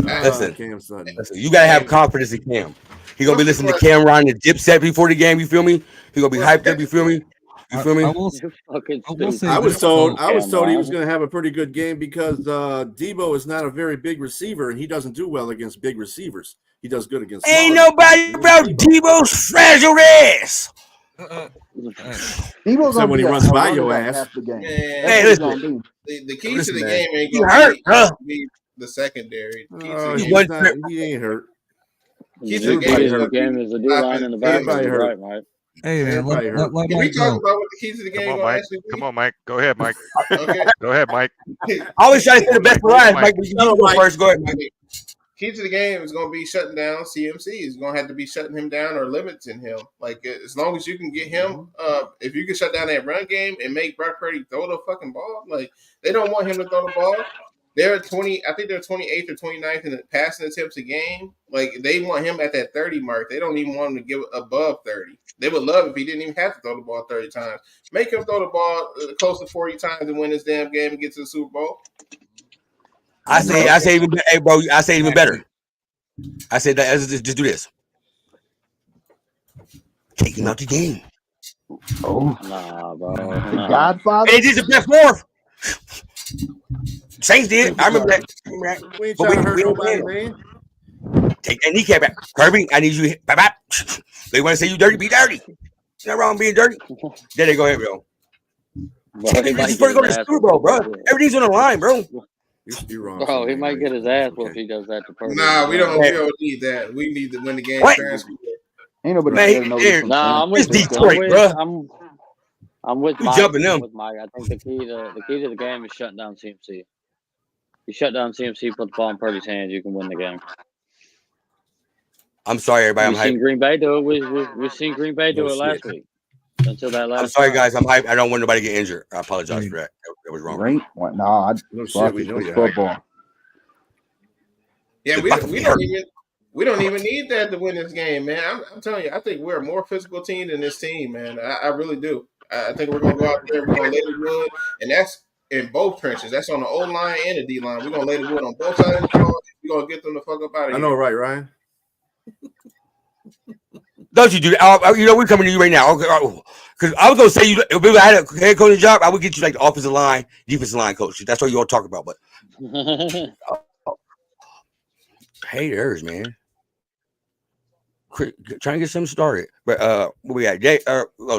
Listen, Cam Sutton. Listen, you gotta have confidence in Cam. He gonna be listening to Cam Ron and Dipset before the game. You feel me? He gonna be hyped up. You feel me? You feel me? I will say I was this, told though. he was going to have a pretty good game because Debo is not a very big receiver and he doesn't do well against big receivers. He does good against. Ain't nobody about Debo's fragile ass. Debo's Except when he runs by your back ass. half the game. Hey, listen. The key Listen, to the man. game ain't You going hurt, to bro. be the secondary. The key to Oh, the he ain't hurt. Key to the game is the D line in the back. Right, Mike. Hey man, let Can we Mike talk go. about what the key to the game Come on, gonna Mike. actually be? Come on, Mike. Go ahead, Mike. Okay. Go ahead, Mike. I always try to say the best for last, Mike. But you go first. Go ahead, Mike. Key to the game is going to be shutting down CMC. It's going to have to be shutting him down or limiting him. Like, as long as you can get him, if you can shut down that run game and make Brock Purdy throw the fucking ball, like, they don't want him to throw the ball. They're 20, I think they're 28th or 29th in the passing attempts a game. Like, they want him at that 30 mark. They don't even want him to give above 30. They would love if he didn't even have to throw the ball 30 times. Make him throw the ball close to 40 times and win this damn game and get to the Super Bowl. I say even better. Hey, bro, I say even better. I said that just do this. Take him out the game. Oh, nah, bro. The Godfather. And he did the best fourth. Saints did. I remember that. We ain't trying to hurt nobody, man. Take that kneecap back. Kirby, I need you. Bye bye. They want to say you dirty, be dirty. Not wrong being dirty. There they go ahead, bro. This is before you go to the Super Bowl, bro. Everything's on the line, bro. You're wrong. Bro, he might get his ass whooped if he does that to Purdy. Nah, we don't need that. We need to win the game. Ain't nobody man, Nah, I'm with Detroit, bro. I'm with You Mike. jumping them. With Mike. I think the key to the game is shutting down CMC. You shut down CMC, put the ball in Purdy's hands, you can win the game. I'm sorry, everybody. We've seen Green Bay do it. We've seen Green Bay do it last week. Until that last. I'm sorry, guys. I'm hyped. I don't want nobody to get injured. I apologize for that. That was wrong. Right? What? Nah, we know you football. Yeah, we don't even need that to win this game, man. I'm telling you, I think we're a more physical team than this team, man. I really do. I think we're gonna go out there, we're gonna lay the wood, and that's in both trenches. That's on the O line and the D line. We're gonna lay the wood on both sides of the ball. We're gonna get them the fuck up out of here. I know, right, Ryan? Don't you do that? You know, we're coming to you right now. Because I was gonna say if we had a head coaching job, I would get you like the offensive line, defensive line coach. That's what you all talk about. But haters, man. Trying to get something started. But what we got? Jay,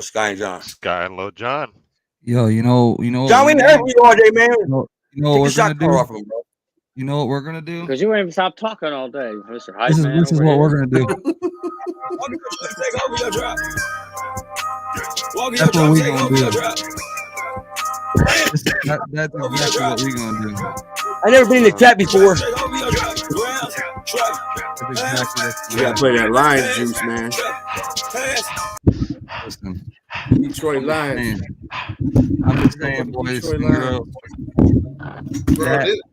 Sky and John. Sky and Low John. Yo, you know. John, we heard you all day, man. You know what we're gonna do? Off of him, bro. You know what we're gonna do? Because you ain't even stop talking all day, Mr. Hype This is what we're gonna do. That's what we gonna do. That's exactly what we gonna do. I never been in the chat before. You gotta play that Lions juice, man. Listen, Detroit Lions. I'm just saying, boys.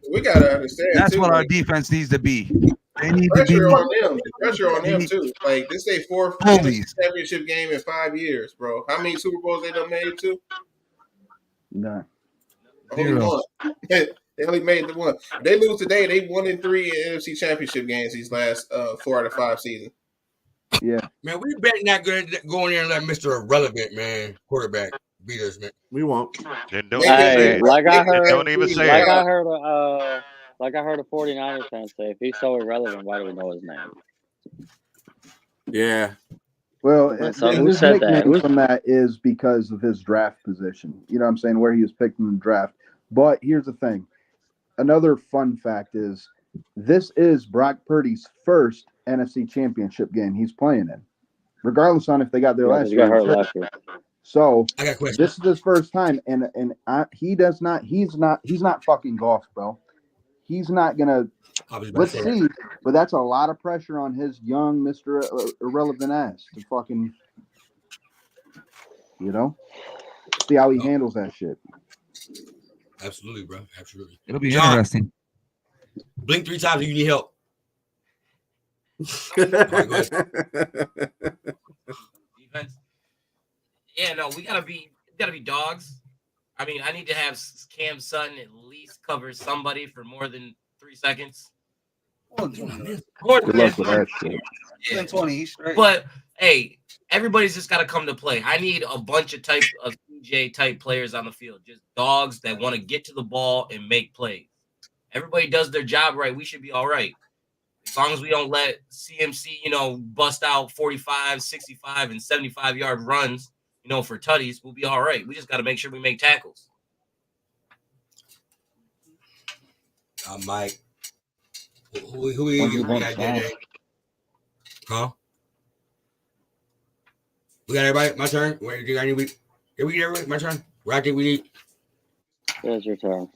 We gotta understand. That's what our defense needs to be. They need to be pressure on them too. Like this, is their fourth championship game in 5 years, bro. How many Super Bowls they done made to? Nah. Only one. They only made the one. If they lose today, they 1-3 in NFC Championship games these last 4 out of 5 seasons. Yeah, man, we bet not good going there and let Mr. Irrelevant man quarterback beat us, man. We won't. Then don't even say it. Like I heard a 49ers fan say, if he's so irrelevant, why do we know his name? Yeah. Well, who his said that? nickname from that is because of his draft position. You know what I'm saying? Where he was picked in the draft. But here's the thing. Another fun fact is this is Brock Purdy's first NFC Championship game he's playing in, regardless on if they got their last year. So I got a question. This is his first time, and he's not fucking golf, bro. He's not gonna. Let's see, but that's a lot of pressure on his young Mr. Irrelevant ass to fucking, see how he handles that shit. Absolutely, bro. Absolutely. It'll be interesting. Blink 3 times if you need help. Defense. Yeah, no, we gotta be dogs. I mean, I need to have Cam Sutton at least cover somebody for more than 3 seconds. Good luck with that shit. Yeah. 20, but hey, everybody's just got to come to play. I need a bunch of CJ type players on the field, just dogs that want to get to the ball and make plays. Everybody does their job right. We should be all right. As long as we don't let CMC, bust out 45, 65, and 75-yard runs, for tutties, we'll be all right. We just got to make sure we make tackles. Mike. Who you got today? Huh? We got everybody? My turn? Where do you got any week? Did we get everybody? My turn? Where I think we need? That's your turn.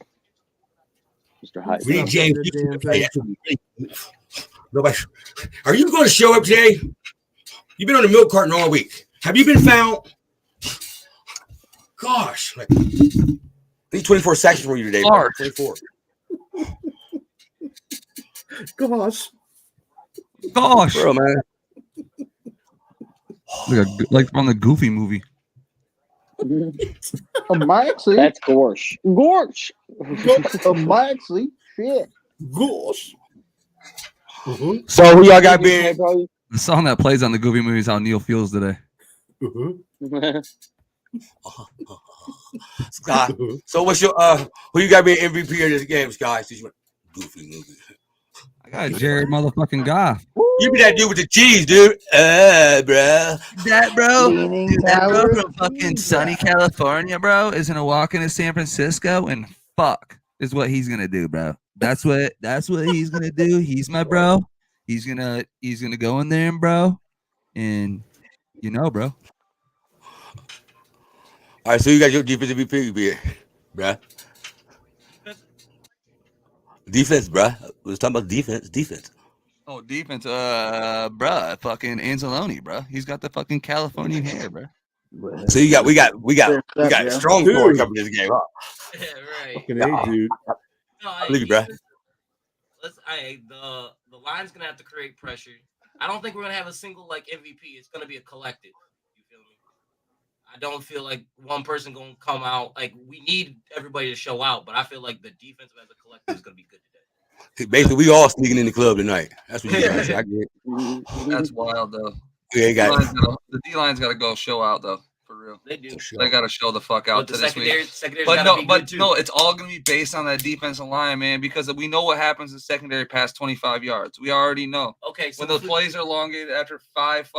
Mr. Hyde. We need James. Nobody. Are you going to show up today? You've been on the milk carton all week. Have you been found? Gosh. I need 24 seconds for you today. 24. Gosh. Bro, man. Like from the Goofy movie. Maxie. That's Gorsh. Gorsh. Maxie. Shit. Gosh. So who y'all got being? The song that plays on the Goofy movie is how Neil feels today. Scott. So what's your who you got being MVP of this game, Scott? Goofy movie. I got Jared motherfucking Goff. You be that dude with the cheese, dude. Bro. That bro from fucking sunny California, bro, is gonna walk into San Francisco and fuck is what he's gonna do, bro. That's what he's gonna do. He's my bro. He's gonna go in there and bro. And bro. All right, so you got your defensive MVP, bruh. Defense, bruh. We was talking about defense. Oh, defense, bruh, fucking Anzalone, bruh. He's got the fucking Californian hair, bruh. So we got strong scoring coming this game, huh? Yeah, right. Fucking A, dude. No, Believe you, bruh. The line's gonna have to create pressure. I don't think we're gonna have a single MVP. It's gonna be a collective. You feel me? I don't feel like one person gonna come out. Like we need everybody to show out, but I feel like the defense as a collective is gonna be good today. Basically, we all sneaking in the club tonight. That's what you guys. I get. That's wild though. Yeah, the D-line's got to go show out though. For real. They do. They got to show the fuck out to this week. But no, it's all going to be based on that defensive line, man, because we know what happens in secondary past 25 yards. We already know. Okay, so when those plays are elongated after 5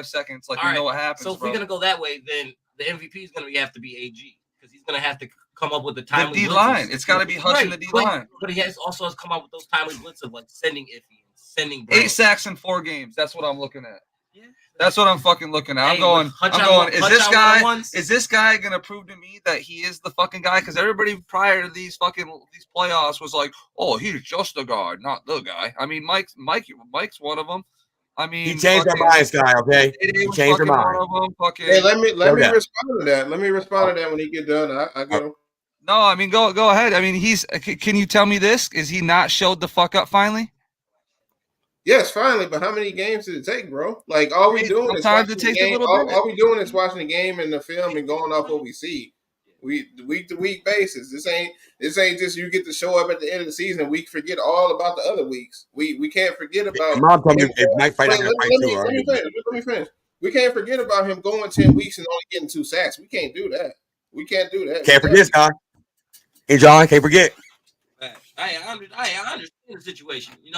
seconds, we know what happens. So if we're going to go that way, then the MVP is going to have to be AG because he's going to have to come up with the timely the D-line. It's got to be Hutch in the D-line. But he also has come up with those timely blitzes of sending Iffy and sending Brown. 8 sacks in 4 games. That's what I'm looking at. Yeah. That's what I'm fucking looking at. I'm going. Is this guy gonna prove to me that he is the fucking guy? Because everybody prior to these playoffs was like, "Oh, he's just the guy, not the guy." I mean, Mike's one of them. I mean, he changed their minds, guy. Okay, he changed their mind. Hey, let me respond to that. Let me respond to that when he get done. I get him. No, I mean, go ahead. I mean, Can you tell me this? Is he not showed the fuck up finally? Yes, finally, but how many games did it take, bro? All we doing is watching the game. All we doing is watching the game and the film and going off what we see. We week to week basis. This ain't just you get to show up at the end of the season and we forget all about the other weeks. We can't forget about. Mom told me if Mike fight, let me finish. We can't forget about him going 10 weeks and only getting 2 sacks. We can't do that. Can't forget this guy. Hey, John, can't forget. I understand the situation. He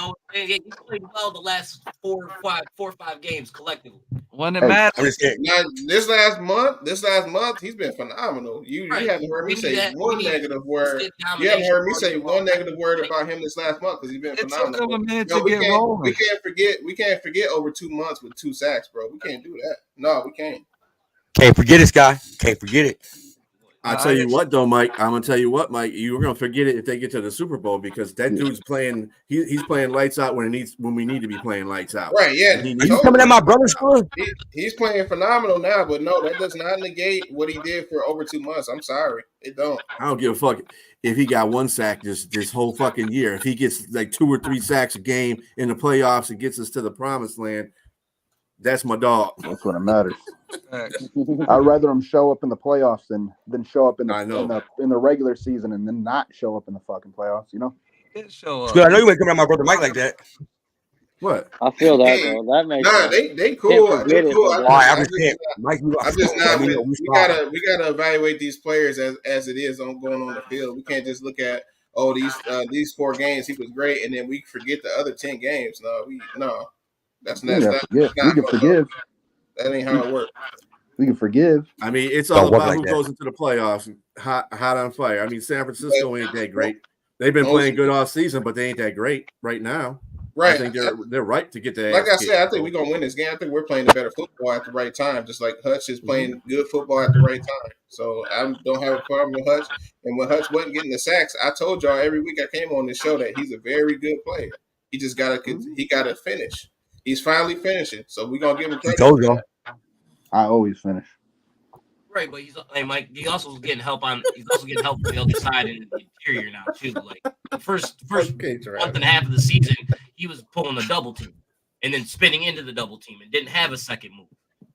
played well the last 4 or 5 games collectively. When it matters. Now, this last month, he's been phenomenal. You haven't heard me say one negative word. You haven't heard me say one negative word about him this last month because he's been phenomenal. It took him a minute to get rolling. We can't forget over 2 months with 2 sacks, bro. We can't do that. No, we can't. Can't forget this guy. Can't forget it. I'll tell you what, though, Mike. I'm gonna tell you what, Mike. You're gonna forget it if they get to the Super Bowl because that dude's playing. He's playing lights out when we need to be playing lights out. Right? Yeah. Are you coming at my brother's school? He's playing phenomenal now, but no, that does not negate what he did for over 2 months. I'm sorry, it don't. I don't give a fuck if he got 1 sack this whole fucking year. If he gets 2 or 3 sacks a game in the playoffs and gets us to the promised land, that's my dog. That's what it matters. I'd rather him show up in the playoffs than show up in the regular season and then not show up in the fucking playoffs. Skit show up. Good. I know you ain't coming at my brother Mike like that. What? I feel that though. That makes they cool. can't They forget it, cool. but I'm just not. We gotta evaluate these players as it is on going on the field. We can't just look at these 4 games he was great, and then we forget the other 10 games. No, that's not. We can forgive. That ain't how it works. We can forgive. I mean, it's all about who goes into the playoffs hot on fire. I mean, San Francisco ain't that great. They've been playing good all season, but they ain't that great right now. Right. I think they're right to get that. Like I said, I think we're gonna win this game. I think we're playing the better football at the right time, just like Hutch is playing good football at the right time. So I don't have a problem with Hutch. And when Hutch wasn't getting the sacks, I told y'all every week I came on this show that he's a very good player. He just gotta finish. He's finally finishing. So we're gonna give him credit. Told y'all. I always finish. Right, but Mike. He's also getting help on the other side in the interior now too. Like the first month and a half of the season, he was pulling a double team and then spinning into the double team and didn't have a second move.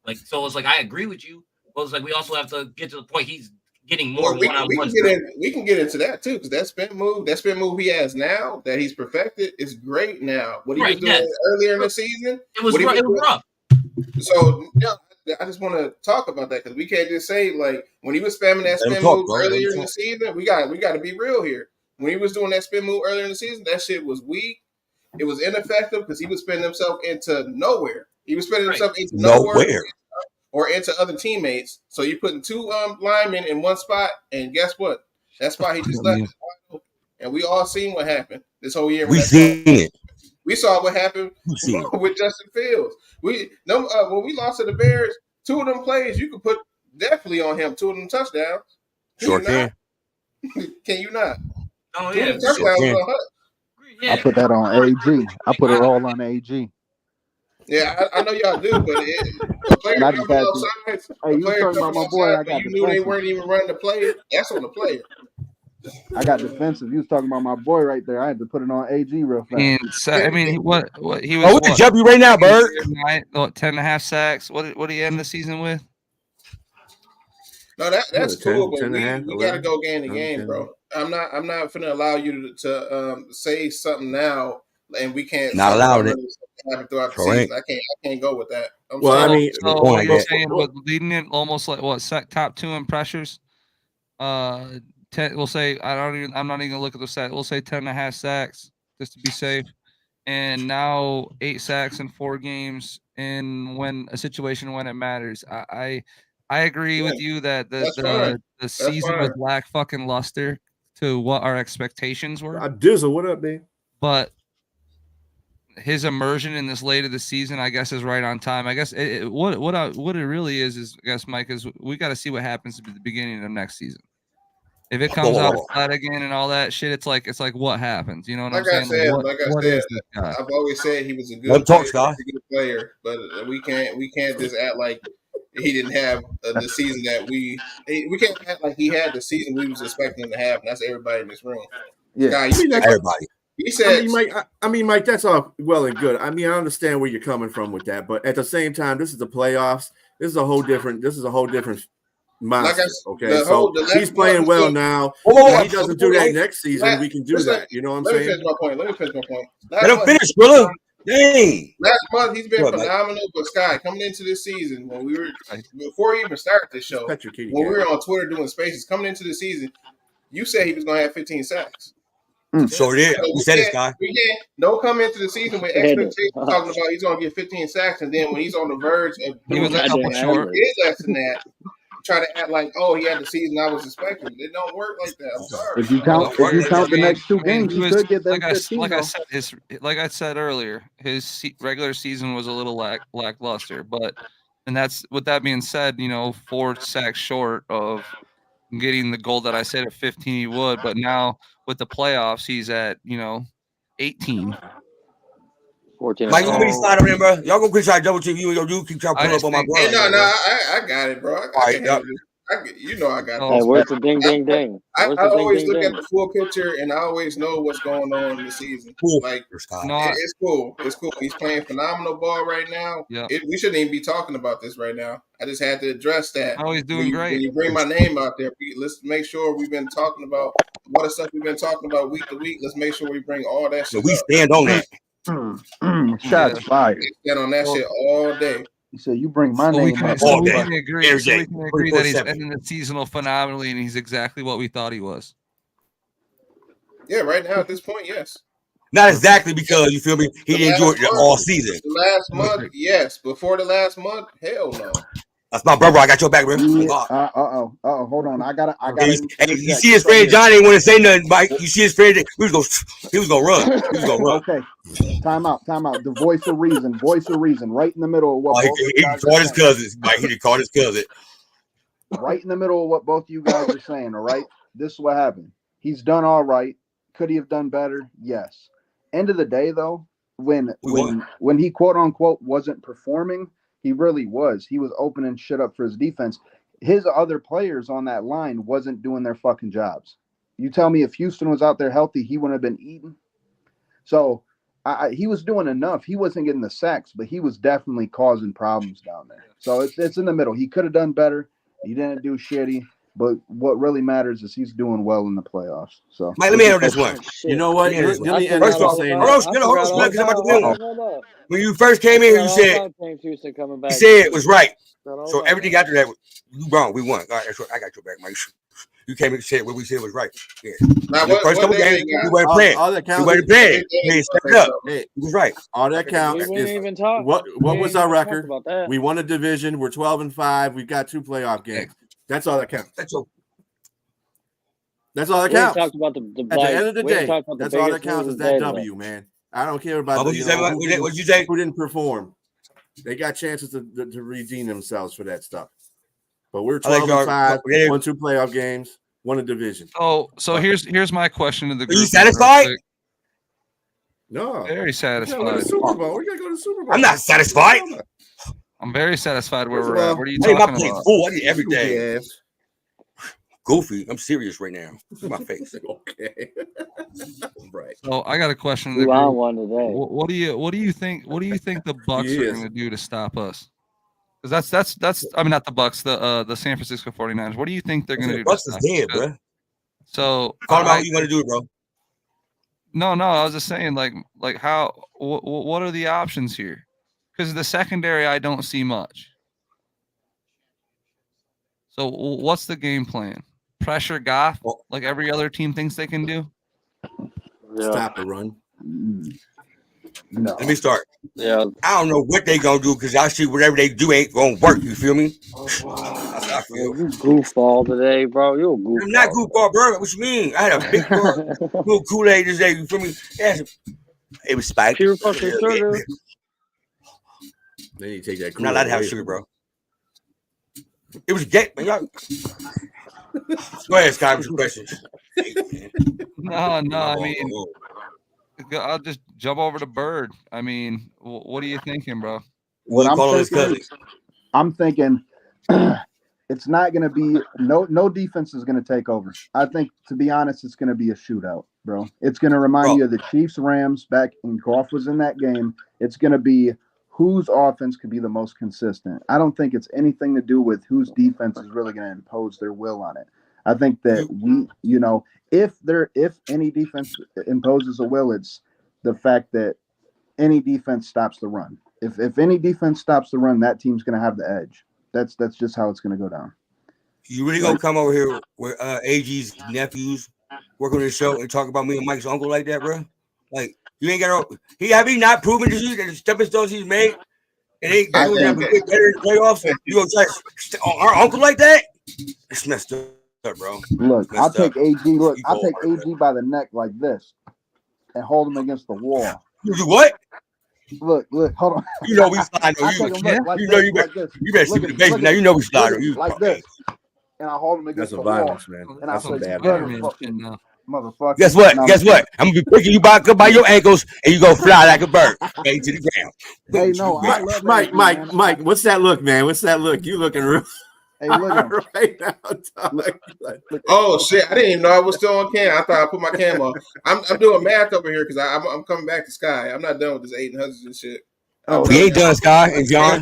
Like so, it's like I agree with you, but it's like we also have to get to the point he's getting more one-on-one. We can get into that too, because that spin move he has now that he's perfected is great now. What he was doing earlier in the season, it was rough. So I just want to talk about that because we can't just say like when he was spamming that spin move earlier in the season. We got to be real here. When he was doing that spin move earlier in the season, that shit was weak. It was ineffective because he was spinning himself into nowhere. He was spinning himself into nowhere or into other teammates. So you're putting 2 linemen in one spot, and guess what? That spot he just left. And we all seen what happened this whole year. We seen it. We saw what happened with Justin Fields. When we lost to the Bears, 2 of them plays you could put definitely on him. 2 of them touchdowns. Sure can. Can you not? Oh yeah. I put that on AG. I put it all on AG. Yeah, I know y'all do, but the player coming outside, you talking about my boy? I got you knew they weren't even running the play. That's on the player. I got defensive. You was talking about my boy right there. I had to put it on AG real fast. And I mean, what he was. What's the W right now, Bird? 10.5 sacks. What did he end the season with? No, that's cool, but we got to go game to game, bro. I'm not finna allow you to say something now, and we can't. Not allowed it. Happen throughout the season. I can't go with that. What you're saying with leading it almost like top 2 in pressures. We'll say I'm not even gonna look at the stat. We'll say 10.5 sacks just to be safe. And now 8 sacks in 4 games in a situation when it matters. I agree with you that the season was lackluster to what our expectations were. Dizzle, what up, man? But his immersion in this late of the season, I guess, is right on time. I guess what it really is I guess, Mike, is we got to see what happens at the beginning of next season. If it comes out flat again and all that shit, it's like what happens? You know what I'm saying? I've always said he was a good player, but we can't just act like he didn't have the season that we can't act like he had the season we was expecting him to have, and that's everybody in this room. Yeah, everybody. He said, Mike, that's all well and good. I mean, I understand where you're coming from with that, but at the same time, this is the playoffs. This is a whole different monster. So he's playing well now. If he doesn't do that next season, we can do that. You know what I'm saying? Let me finish my point. Let him finish, Willa. Dang. Last month he's been phenomenal, but Sky, coming into this season, before we even started this show, when we were on Twitter doing spaces, coming into the season, you said he was going to have 15 sacks. So it is. We said it, Sky. Don't come into the season with expectations talking about he's going to get 15 sacks, and then when he's on the verge of doing less than that, try to act like, he had the season I was expecting. It don't work like that. I'm sorry. If you count the next 2 games, you could get them 15. Like I said earlier, his regular season was a little lackluster, and that's with that being said, 4 sacks short of getting the goal that I said at 15 he would, but now with the playoffs he's at 18. 14. Mike, you want me to slide over there, bro? Y'all go quick try double team you and you keep trying to pull up on my boy. I got it, bro. I got it. Hey, where's the ding, ding, ding? I always look at the full picture, and I always know what's going on in the season. Like, it's cool. It's cool. He's playing phenomenal ball right now. Yeah. We shouldn't even be talking about this right now. I just had to address that. Oh, he's doing great. When you bring my name out there, let's make sure we've been talking about what the stuff we've been talking about week to week. Let's make sure we bring all that shit. So we stand on that. Shots fired. Stand on that shit all day. You said you bring my we name can, up. so all we day. can agree. Every So day, we can agree that he's 24/7. ending the seasonal phenomenally, and he's exactly what we thought he was. Yeah, right now at this point, yes. Not exactly because you feel me. He didn't do it all season. The last month, yes. Before the last month, hell no. That's my brother. I got your back, bro. Yeah, hold on. I gotta. Hey, you see his friend John ain't want to say nothing, Mike. You see his friend, he was gonna run. He was gonna run. Okay. Time out. The voice of reason. Right in the middle of what he called his cousins. Mike, he called his cousin. Right in the middle of what both of you guys are saying. All right. This is what happened. He's done all right. Could he have done better? Yes. End of the day, though, when he quote unquote wasn't performing, he really was. He was opening shit up for his defense. His other players on that line wasn't doing their fucking jobs. You tell me if Houston was out there healthy, he wouldn't have been eating. So he was doing enough. He wasn't getting the sacks, but he was definitely causing problems down there. So it's in the middle. He could have done better. He didn't do shitty. But what really matters is he's doing well in the playoffs. So, Mike, let me handle this one. You know what? Let me end First up off, saying when you first came in here, you said it was right. So everything after that, you wrong. We won. All right, that's right. I got your back, Mike. You came in and said what we said was right. Yeah. Now, first couple games, we weren't playing. All that counts. We weren't playing. He stepped up. He was right. All that counts. We didn't even talk. What was our record? That. We won a division. We're 12-5. We've got 2 playoff games. That's all that counts. That's all that counts. Talked about the At the end of the day, that's all that counts is that W, man. I don't care about what you say? Who didn't perform. They got chances to redeem themselves for that stuff. But we're 12-5, won 2 playoff games, won a division. So here's my question to the group. Are you satisfied? No. Very satisfied. We gotta go to Super Bowl. We gotta go to Super Bowl. I'm not satisfied. I'm very satisfied where we're at. What are you talking about? Full. I need every day. Goofy. I'm serious right now. Look at my face. Okay. Right. So I got a question. We won one today. What do you think the Bucks are going to do to stop us? Because that's I mean not the Bucks, the San Francisco 49ers. What do you think they're going to do? Bucks is dead, bro. So call them out. What you going to do, bro? No. I was just saying, like how what are the options here? Because the secondary, I don't see much. So what's the game plan? Pressure Goff, like every other team thinks they can do? Yeah. Stop the run. No. Let me start. Yeah. I don't know what they going to do because I see whatever they do ain't going to work. You feel me? You goofball today, bro. You're a goofball. I'm not goofball, bro. What you mean? I had a big little Kool-Aid this day. You feel me? It was spiked. Pure fucking sugar. Then you take that. I'm not allowed to have sugar, bro. It was gay, man. Go ahead, Scott, with your questions. No. I mean, I'll just jump over to Bird. I mean, what are you thinking, bro? I'm thinking it's not going to be no defense is going to take over. I think, to be honest, it's going to be a shootout, bro. It's going to remind you of the Chiefs Rams back when Goff was in that game. It's going to be whose offense could be the most consistent. I don't think it's anything to do with whose defense is really going to impose their will on it. I think that if any defense imposes a will, it's the fact that any defense stops the run. If any defense stops the run, that team's going to have the edge. That's just how it's going to go down. You really going to come over here with AG's nephews work on this show and talk about me and Mike's uncle like that, bro? Like, you ain't got have he not proven to you that the stepping stones he's made and ain't doing that better in the playoffs? You gonna try our uncle like that? It's messed up, bro. Look, I'll take AG. Look, I'll take AG by the neck like this and hold him against the wall. You do what? Look, hold on. You know we slide on you. You better see the basement now. You know we slide on you like this, and I hold him against the wall. Violence, man. And I say, motherfucker. Guess what? I'm gonna be picking you by your ankles, and you gonna fly like a bird right to the ground. Hey, no, Mike, what's that look, man? What's that look? You looking real? Hey, look right now. Oh shit! I didn't even know I was still on cam. I thought I put my cam on. I'm doing math over here because I'm coming back to Sky. I'm not done with this 800s and shit. We ain't done, Sky and John.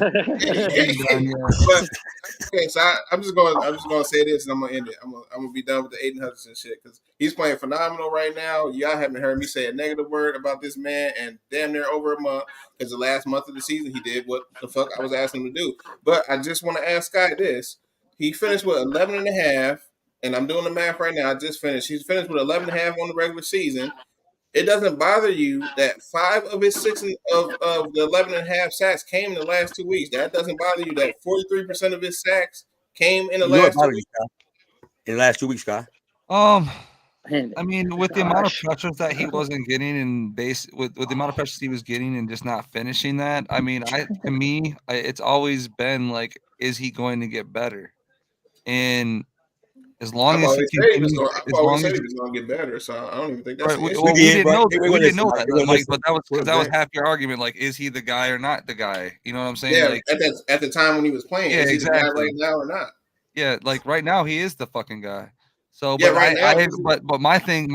Okay, so I'm just gonna say this, and I'm gonna end it. I'm gonna be done with the Aiden Hutchinson shit because he's playing phenomenal right now. Y'all haven't heard me say a negative word about this man, and damn near over a month because the last month of the season he did what the fuck I was asking him to do. But I just want to ask Sky this: he finished with 11 and a half, and I'm doing the math right now. I just finished. He's finished with 11 and a half on the regular season. It doesn't bother you that 5 of his 6 of the 11 and a half sacks came in the last 2 weeks. That doesn't bother you that 43% of his sacks came in the last 2 weeks. In the last 2 weeks, Scott. I mean, with the amount of pressures that he wasn't getting and with the amount of pressures he was getting and just not finishing that, I mean, it's always been like, is he going to get better? And as long as he continues, I've always said he was going to get better, so I don't even think that's right. We didn't know that, Mike, but that was half your argument. Like, is he the guy or not the guy? You know what I'm saying? Yeah, like, at the time when he was playing, is he the guy right now or not? Yeah, like right now he is the fucking guy. So, yeah, but right now, but my thing,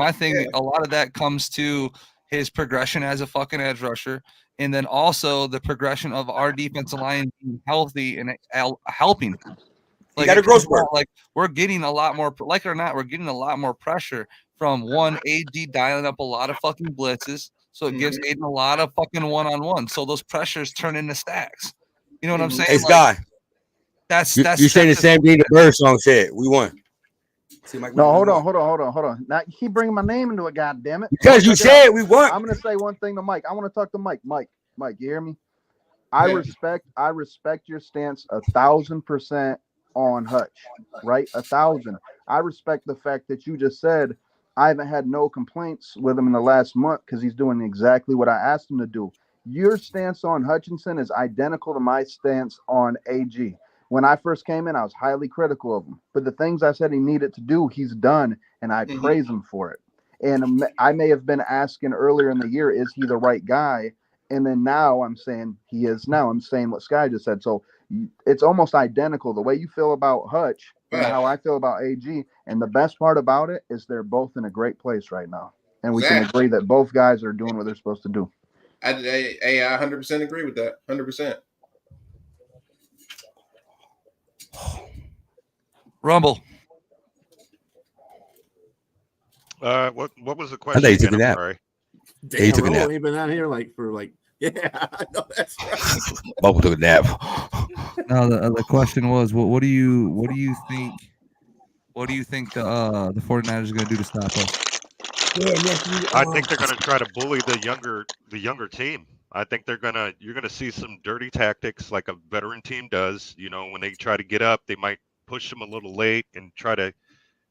a lot of that comes to his progression as a fucking edge rusher, and then also the progression of our defensive line being healthy and helping. Like, got a growth spurt. Like, we're getting a lot more, like it or not, we're getting a lot more pressure from AD dialing up a lot of fucking blitzes. So it gives Aiden a lot of fucking one-on-one. So those pressures turn into stacks. You know what I'm saying? Hey, Sky. That's you're saying the same thing the Bird song said. We won. See, Mike, no, hold on. Now you keep bringing my name into it, goddammit. Because you said we won. I'm gonna say one thing to Mike. I want to talk to Mike. Mike, you hear me? I respect your stance 1,000% on Hutch, right? 1,000. I respect the fact that you just said I haven't had no complaints with him in the last month because he's doing exactly what I asked him to do. Your stance on Hutchinson is identical to my stance on AG. When I first came in, I was highly critical of him. But the things I said he needed to do, he's done, and I praise him for it. And I may have been asking earlier in the year, is he the right guy? And then now I'm saying he is now. I'm saying what Sky just said. So it's almost identical. The way you feel about Hutch and how I feel about AG. And the best part about it is they're both in a great place right now. And we can agree that both guys are doing what they're supposed to do. I 100% agree with that. 100%. Rumble. What was the question? I thought you took a nap. Damn, he took a nap. He's been out here yeah, I know that's right. Bubble took a nap. No, the question was, what do you think? What do you think the 49ers are going to do to stop us? I think they're going to try to bully the younger team. I think you're going to see some dirty tactics like a veteran team does. You know, when they try to get up, they might push them a little late and try to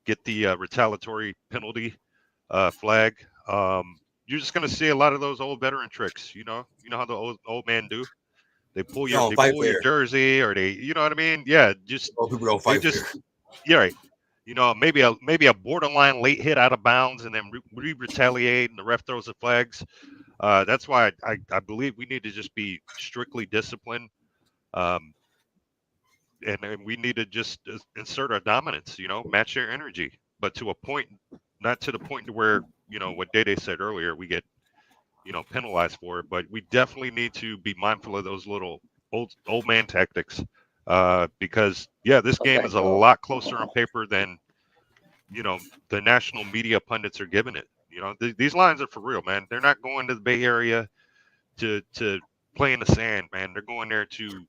get the retaliatory penalty flag. You're just going to see a lot of those old veteran tricks. You know how the old men do. They pull your jersey, or they, you know what I mean? Yeah, just people don't fight. Yeah, right. You know, maybe a borderline late hit out of bounds, and then retaliate, and the ref throws the flags. That's why I believe we need to just be strictly disciplined, and we need to just insert our dominance. You know, match their energy, but to a point, not to the point to where, you know, what Dede said earlier, we get, you know, penalized for it. But we definitely need to be mindful of those little old man tactics, because this game is a lot closer on paper than, you know, the national media pundits are giving it. You know, these lines are for real, man. They're not going to the Bay Area to play in the sand, man. They're going there to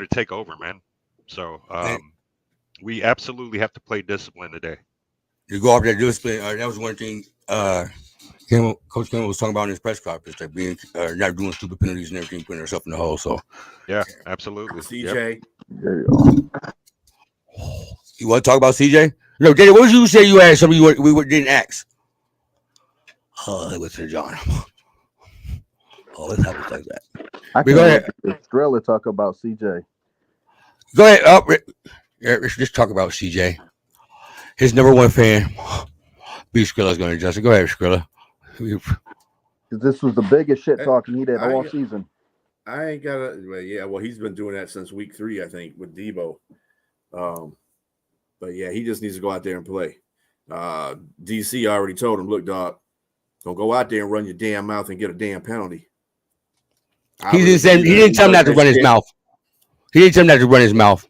take over, man. So we absolutely have to play discipline today. You go off that discipline. That was one thing Coach Campbell was talking about in his press conference, like being not doing stupid penalties and everything, putting herself in the hole. So yeah, absolutely. CJ, there you go. You want to talk about CJ? No, Dede, what did you say you had something we didn't ask? Oh, listen to John. Oh, it happens like that. I can let Estrella talk about CJ. Go ahead. Let's just talk about CJ. His number one fan, B. Skrilla's going to adjust it. Go ahead, Skrilla. This was the biggest shit talking he did all season. I ain't got to. Well, he's been doing that since week 3, I think, with Debo. But yeah, he just needs to go out there and play. DC already told him, look, dog, don't go out there and run your damn mouth and get a damn penalty. He didn't tell him not to run his mouth. He didn't tell him not to run his mouth.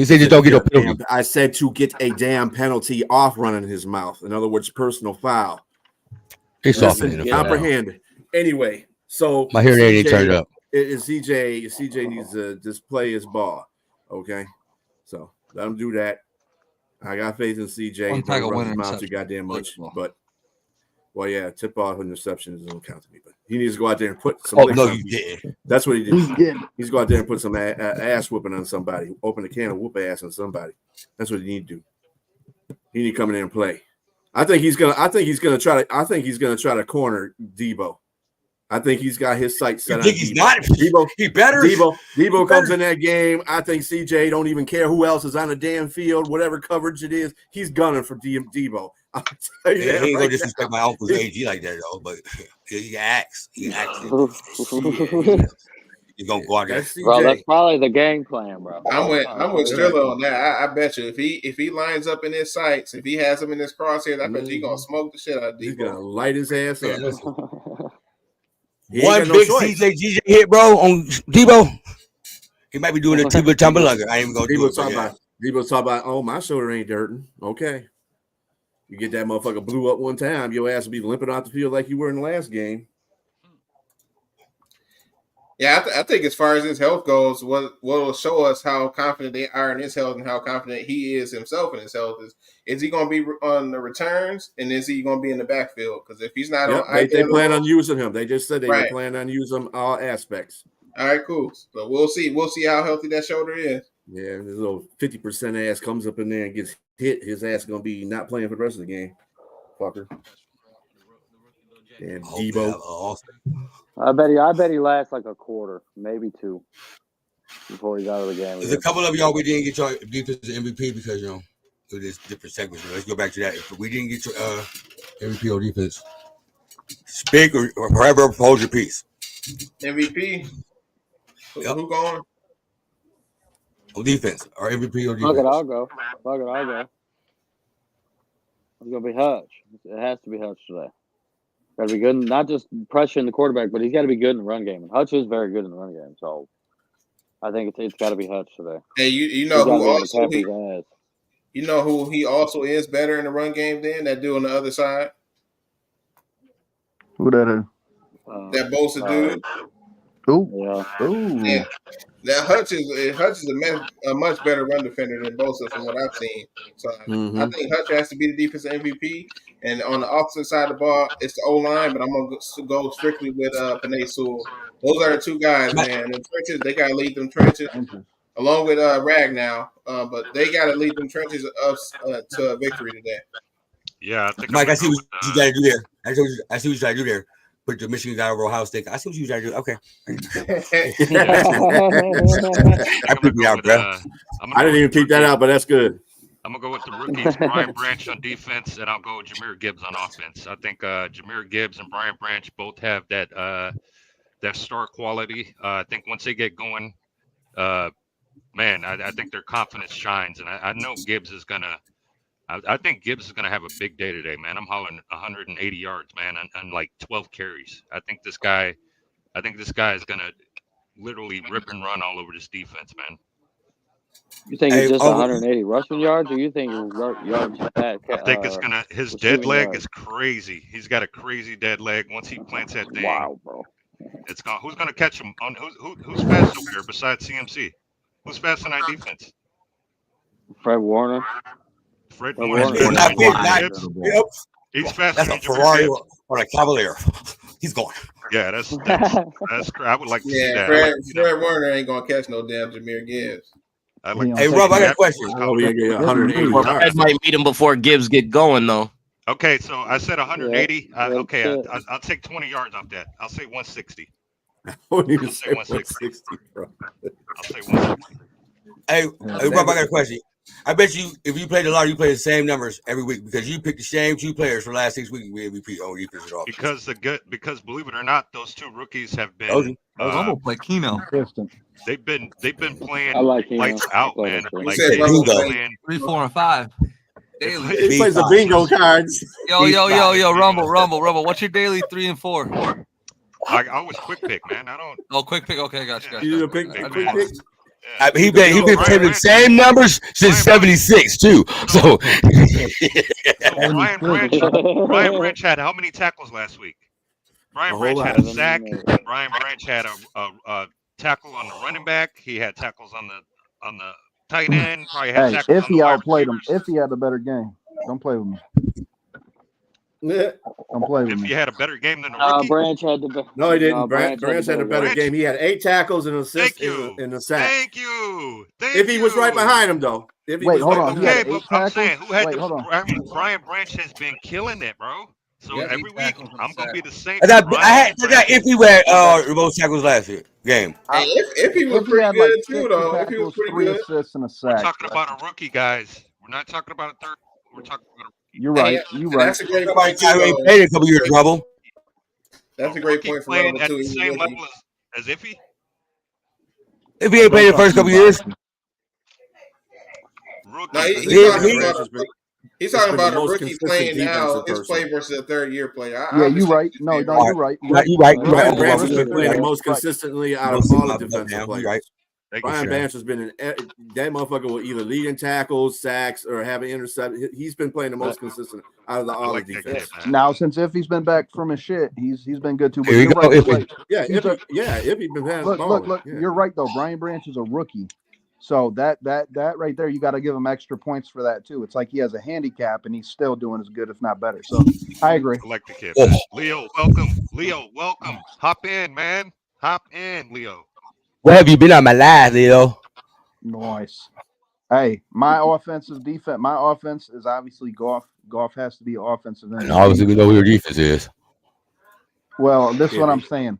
He said just don't get a penalty. I said to get a damn penalty off running his mouth. In other words, personal foul. He's softening. Comprehend. Anyway, so my hearing aid turned up. CJ needs to just play his ball. Okay, so let him do that. I got faith in CJ. Don't run his mouth too goddamn much, but well, yeah, tip off interceptions don't count to me. But he needs to go out there and put some. Oh no, you didn't. That's what he did. He's go out there and put some ass whooping on somebody. Open a can of whoop ass on somebody. That's what he need to do. He need to come in there and play. I think he's gonna try to corner Debo. I think he's got his sights set on Debo. He's not. Debo, he better. Debo comes in that game. I think CJ don't even care who else is on the damn field, whatever coverage it is. He's gunning for Debo. I'll tell you that he ain't right gonna disrespect my uncle's AG like that though. But he acts. He's gonna go out there. Bro, that's probably the game plan, bro. I'm with Strillo on that. I bet you if he lines up in his sights, if he has him in his crosshairs, I bet you he's gonna smoke the shit out of Debo. He's gonna light his ass up. One big CJ hit, bro, on Debo. He might be doing a Tiba Tumbalugger. I ain't even gonna do it. Debo's talking about, oh, my shoulder ain't dirting. Okay. You get that motherfucker blew up one time, your ass will be limping out the field like you were in the last game. Yeah, I think as far as his health goes, what will show us how confident they are in his health and how confident he is himself in his health is he going to be on the returns and is he going to be in the backfield? Because if he's not they plan on using him. They just said they were planning on using him all aspects. All right, cool. So we'll see. We'll see how healthy that shoulder is. Yeah, this little 50% ass comes up in there and gets hit. His ass is going to be not playing for the rest of the game. Fucker. And Debo. I bet he lasts like a quarter, maybe two, before he's out of the game. There's a couple of y'all we didn't get your defensive MVP because it is different segments. Let's go back to that. If we didn't get your MVP or defense, speak or forever hold your peace. MVP. Who going? On defense or MVP or defense. Fuck it, I'll go. It's gonna be Hutch. It has to be Hutch today. Got to be good, not just pressuring the quarterback, but he's got to be good in the run game. And Hutch is very good in the run game, so I think it's got to be Hutch today. Hey, you know who also he also is better in the run game than that dude on the other side? Who that is? That Bosa dude. Yeah. Yeah. That Hutch is a much better run defender than Bosa from what I've seen. So I think Hutch has to be the defensive MVP. And on the opposite side of the ball, it's the O-line, but I'm going to go strictly with Panay Sewell. Those are the two guys, man. In trenches, they got to lead them trenches, along with Rag now. But they got to lead them trenches up to victory today. Yeah, I think Mike, I see what you got to do there. I see what you got to do there. Put the Michigan guy over Ohio State. I see what you got to do. Okay. I didn't even peep that out, but that's good. I'm going to go with the rookies, Brian Branch on defense, and I'll go with Jahmyr Gibbs on offense. I think Jahmyr Gibbs and Brian Branch both have that star quality. I think once they get going, I think their confidence shines. And I know Gibbs is going to – I think Gibbs is going to have a big day today, man. I'm hollering 180 yards, man, on like 12 carries. I think this guy is going to literally rip and run all over this defense, man. You think it's just 180 rushing yards, or you think yards back? I think it's gonna. His dead leg is crazy. He's got a crazy dead leg. Once he plants that thing, wow, bro, it's gone. Who's gonna catch him? Who's fast over there besides CMC? Who's fast on our defense? Fred Warner. Fred Warner. He's faster than a Ferrari or a Cavalier. He's going. Yeah, that's. I would like to see that. Fred Warner ain't gonna catch no damn Jahmyr Gibbs. Hey, Rob, I got a question. Fred might meet him before Gibbs get going, though. Okay, so I said 180. I'll take 20 yards off that. I'll say 160. I'll say 160, bro. I'll say 160. Hey, Rob, I got a question. I bet you, if you played a lot, you play the same numbers every week because you picked the same two players for the last 6 weeks. We MVP on defense at all. Because believe it or not, those two rookies have been. Almost like Keno. They've been playing lights out, man. Like 3, 4, and 5. Daily. He plays the bingo cards. Yo, Rumble. What's your daily 3 and 4? I always quick pick, man. I don't. Oh, quick pick. Okay, gotcha. You do a quick pick. He been taking the same numbers since '76 too. So Ryan Branch had how many tackles last week? Brian Branch had a sack. Brian Branch had a tackle on the running back. He had tackles on the tight end. Probably had tackles if on the he wide outplayed him, receivers. if he had a better game, don't play with me. Don't play with me. If he had a better game than a rookie, Branch had the no, he didn't. Branch had a better game. He had 8 tackles and an assist in the sack. Thank you. If he was right behind him, though. Wait, hold on. Okay, but I'm saying who had Brian Branch has been killing it, bro. So every week I'm gonna be the same. I had if he had most tackles last game. If he was pretty good too, though. If he was pretty good. Assists and a sack. We're talking about a rookie, guys. We're not talking about a third. We're talking about a rookie. You're right. You're right. That's a great point too. He played a couple years in trouble. That's a great point for playing at the same level as Iffy. If he ain't played the first couple years. No, he's talking about a rookie playing now. His play versus a third-year player. You're right. No, you're right. You're right. Brian Branch has been playing the most consistently out of all the defensive players. Right. Brian Branch has been that motherfucker will either lead in tackles, sacks, or have an intercept. He's been playing the most consistent out of all the defense. Now, since Iffy's been back from his shit, he's been good too. Here you go, Iffy. Iffy's been bad. Look. You're right though. Brian Branch is a rookie. So that right there, you got to give him extra points for that too. It's like he has a handicap and he's still doing as good, if not better. So I agree. I like the kid. Man. Leo, welcome. Hop in, man. Hop in, Leo. Where have you been on my live, Leo? Nice. Hey, my offense is defense. My offense is obviously Goff. Goff has to be offensive. And obviously, we know who your defense is. Well, this is what I'm saying.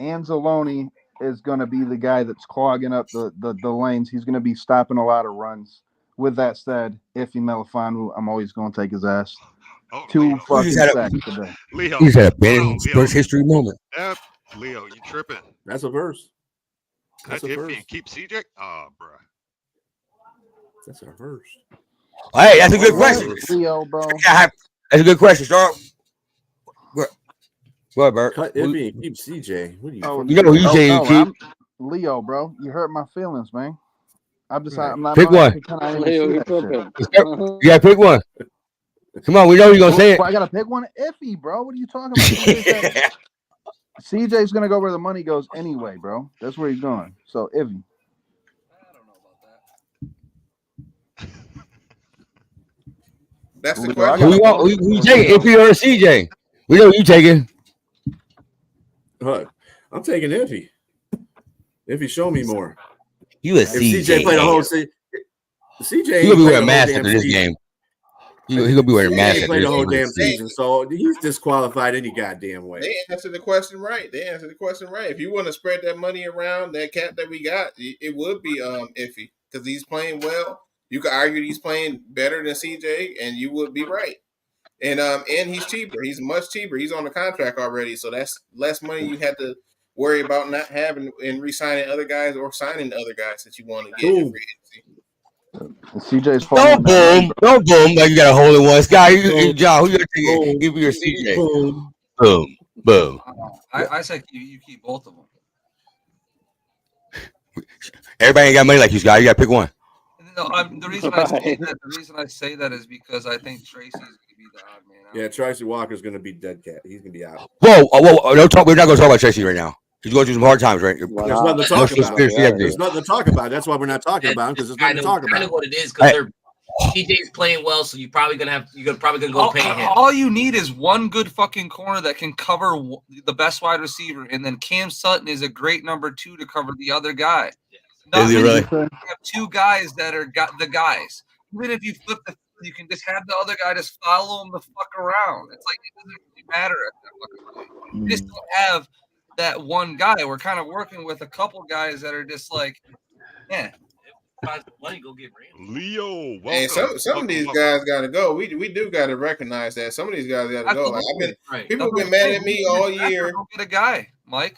Anzalone is going to be the guy that's clogging up the lanes. He's going to be stopping a lot of runs. With that said, Iffy Melifonwu, I'm always going to take his ass. 2 fucking sacks today. Leo, he's had a bad Spurs history moment. Yep. Leo, you tripping? That's a verse. That's Iffy and keep CJ. Oh, bro. That's a verse. Hey, that's a good question. Leo, bro. That's a good question, Star. What, Bert? Cut Iffy and keep CJ. What are you? You know who you saying keep? Leo, bro. You hurt my feelings, man. I'm not. Pick one. Leo, you gotta pick one. Come on, we know you're gonna say it. I gotta pick one. Iffy, bro. What are you talking about? CJ's gonna go where the money goes anyway, bro. That's where he's going. So Iffy. I don't know about that. That's the question. Who you taking? Iffy or CJ? We know who you taking. I'm taking Iffy. Iffy, show me more. You a CJ? CJ played the whole season. CJ, he gonna be wearing a mask after this game. He gonna be wearing a mask after this the whole damn season, so he's disqualified any goddamn way. They answered the question right. If you want to spread that money around, that cap that we got, it would be Iffy because he's playing well. You could argue he's playing better than CJ, and you would be right. And he's cheaper. He's much cheaper. He's on the contract already, so that's less money you had to worry about not having and re-signing other guys or signing other guys that you want to get in free agency. CJ's don't boom. Like you got a hole in one. Scott, John, who you taking? Give me your CJ. Boom. I said you keep both of them. Everybody ain't got money like you, Scott. You got to pick one. No, the reason I say that is because I think Tracy's going to be the odd man out. Yeah, Tracy Walker's going to be dead cat. He's going to be out. Whoa! Don't talk. We're not going to talk about Tracy right now. He's going through some hard times, right? There's nothing to talk about. There's nothing to talk about. That's why we're not talking about him because there's nothing to talk about. Kind of what it is because TJ's playing well, so you're probably gonna go pay him. All you need is one good fucking corner that can cover the best wide receiver, and then Cam Sutton is a great number 2 to cover the other guy. Is he really? You have 2 guys that are the guys. Even if you flip you can just have the other guy just follow him the fuck around. It's like it doesn't really matter at that fucking point. You just don't have that one guy. We're kind of working with a couple guys that are just like, money go get Leo. Welcome. And some of these guys got to go. We do got to recognize that some of these guys got to go. Like, people have been mad at me all year. Go get a guy, Mike.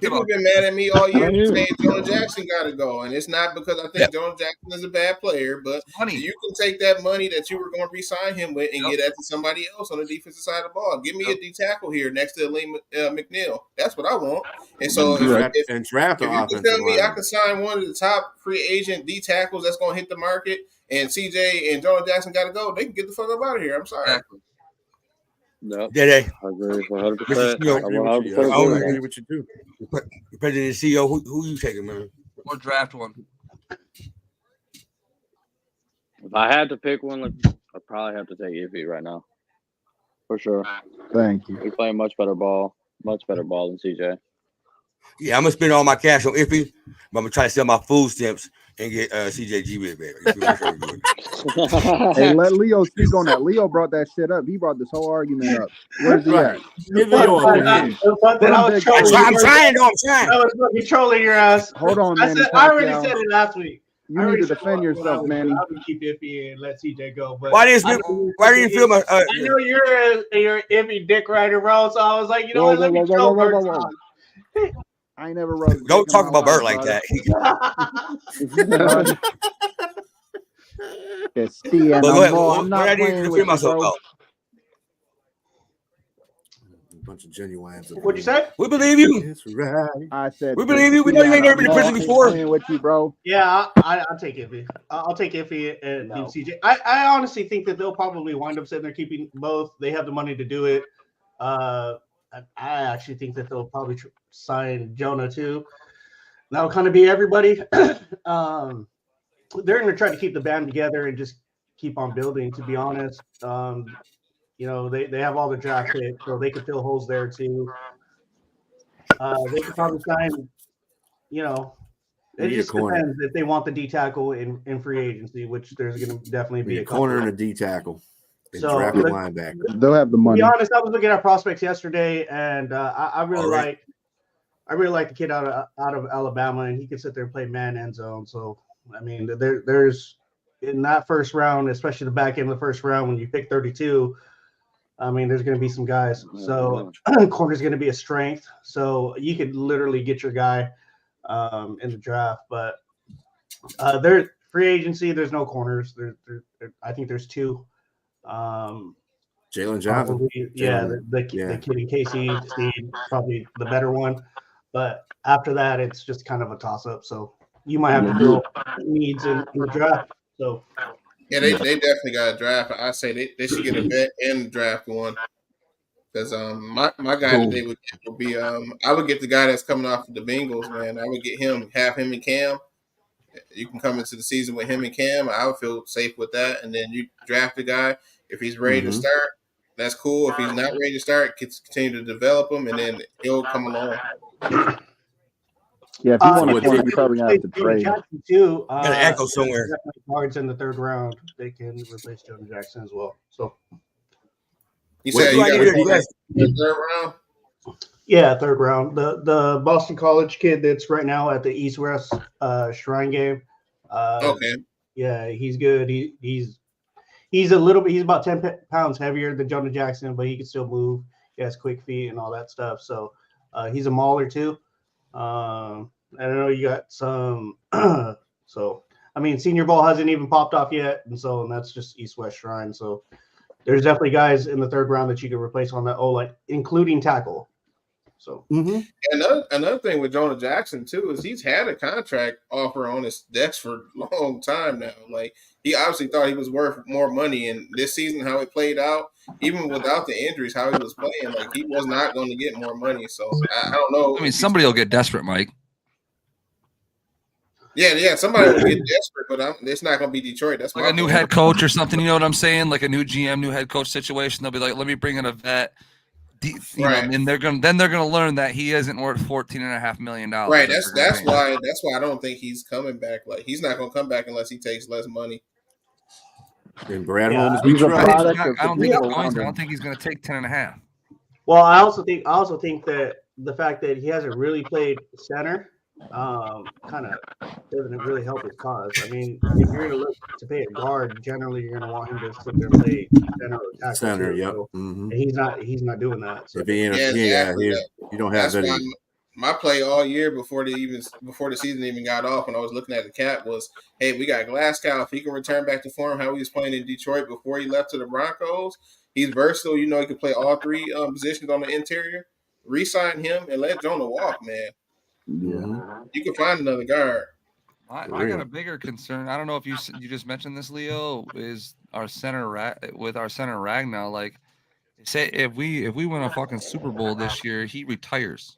People have been mad at me all year saying Jonah Jackson got to go, and it's not because I think Jonah Jackson is a bad player, but you can take that money that you were going to re-sign him with and get that to somebody else on the defensive side of the ball. Give me a D tackle here next to Lee McNeil. That's what I want. And so if you can tell me I can sign one of the top free agent D tackles that's going to hit the market, and CJ and Jonah Jackson got to go, they can get the fuck up out of here. I'm sorry. Exactly. No, I agree 100%. I agree with you too. The president and CEO, who you taking, man? Or draft one. If I had to pick one, I'd probably have to take Iffy right now, for sure. Thank you. He's playing much better ball than CJ. Yeah, I'm gonna spend all my cash on Iffy, but I'm gonna try to sell my food stamps and get CJG with it, baby. Hey, let Leo speak on that. Leo brought that shit up. He brought this whole argument up. Where's he at? I'm trying. He's trolling your ass. Hold on, man. I already said it last week. You need to defend yourself, Manny. I would keep Iffy and let CJ go. But why didn't you feel my? I know you're Iffy dick rider, bro. So I was like, you know what? Let me troll Bert. I ain't never wrote. Don't talk about Bert like that. I'm not playing with myself. Bunch of genuine. What'd you say? We believe you. That's right. I said we believe you. We know you ain't never been in prison before. With you, bro. Yeah, I'll take Iffy. I'll take Iffy and CJ. I honestly think that they'll probably wind up sitting there keeping both. They have the money to do it. I actually think that they'll probably sign Jonah too. That'll kind of be everybody. They're going to try to keep the band together and just keep on building, to be honest. They have all the draft picks, so they could fill holes there too. They could probably sign, it just depends if they want the D tackle in free agency, which there's going to definitely be a corner and a D tackle. So linebacker. They'll have the money. To be honest, I was looking at prospects yesterday, and I really like the kid out of Alabama, and he can sit there and play man end zone. So I mean, there's in that first round, especially the back end of the first round, when you pick 32. I mean, there's going to be some guys. So corner is going to be a strength. So you could literally get your guy in the draft, but there's free agency. There's no corners. I think there's two. Jalen Johnson, the kid in KC, probably the better one, but after that, it's just kind of a toss-up. So you might have to fill needs in the draft. So yeah, they definitely got a draft. I say they should get a vet and draft one, because my guy that they would get would be I would get the guy that's coming off of the Bengals, man. I would get him, have him and Cam. You can come into the season with him and Cam. I would feel safe with that. And then you draft the guy. If he's ready to start, that's cool. If he's not ready to start, continue to develop him, and then he'll come along. Yeah, if you want to trade, you probably have to trade. Too, got an echo somewhere. Guards in the third round, they can replace Jonah Jackson as well. So you said you got to the third round. Yeah, third round. The Boston College kid that's right now at the East West Shrine game. Okay. Yeah, he's good. He's about 10 pounds heavier than Jonah Jackson, but he can still move. He has quick feet and all that stuff. So he's a mauler too. I don't know. You got some. So I mean, senior ball hasn't even popped off yet, and that's just East West Shrine. So there's definitely guys in the third round that you can replace on that O-line, including tackle. So another thing with Jonah Jackson too is he's had a contract offer on his desk for a long time now. Like, he obviously thought he was worth more money, and this season how it played out, even without the injuries, how he was playing, like, he was not going to get more money. So I don't know. I mean, somebody will get desperate, Mike. Yeah, somebody will get desperate, but it's not going to be Detroit. That's like a new head coach or something. You know what I'm saying? Like a new GM, new head coach situation. They'll be like, let me bring in a vet. And they're gonna learn that he isn't worth $14.5 million. Right. That's why I don't think he's coming back. Like, he's not gonna come back unless he takes less money. And Brad Holmes, I don't think he's gonna take 10.5. Well, I also think that the fact that he hasn't really played center kind of doesn't really help his cause. I mean, if you're going to look to pay a guard, generally you're going to want him to sit there and play center. Yep. So, and he's not doing that. So. You don't have any. my play all year before the season even got off, when I was looking at the cap, was, hey, we got Glasgow. If he can return back to form how he was playing in Detroit before he left to the Broncos, he's versatile. You know, he can play all three positions on the interior. Re-sign him and let Jonah walk, man. Yeah, you can find another guard. I got a bigger concern. I don't know if you just mentioned this, Leo, is our center with our center Ragnow. Like, say if we win a fucking Super Bowl this year, he retires.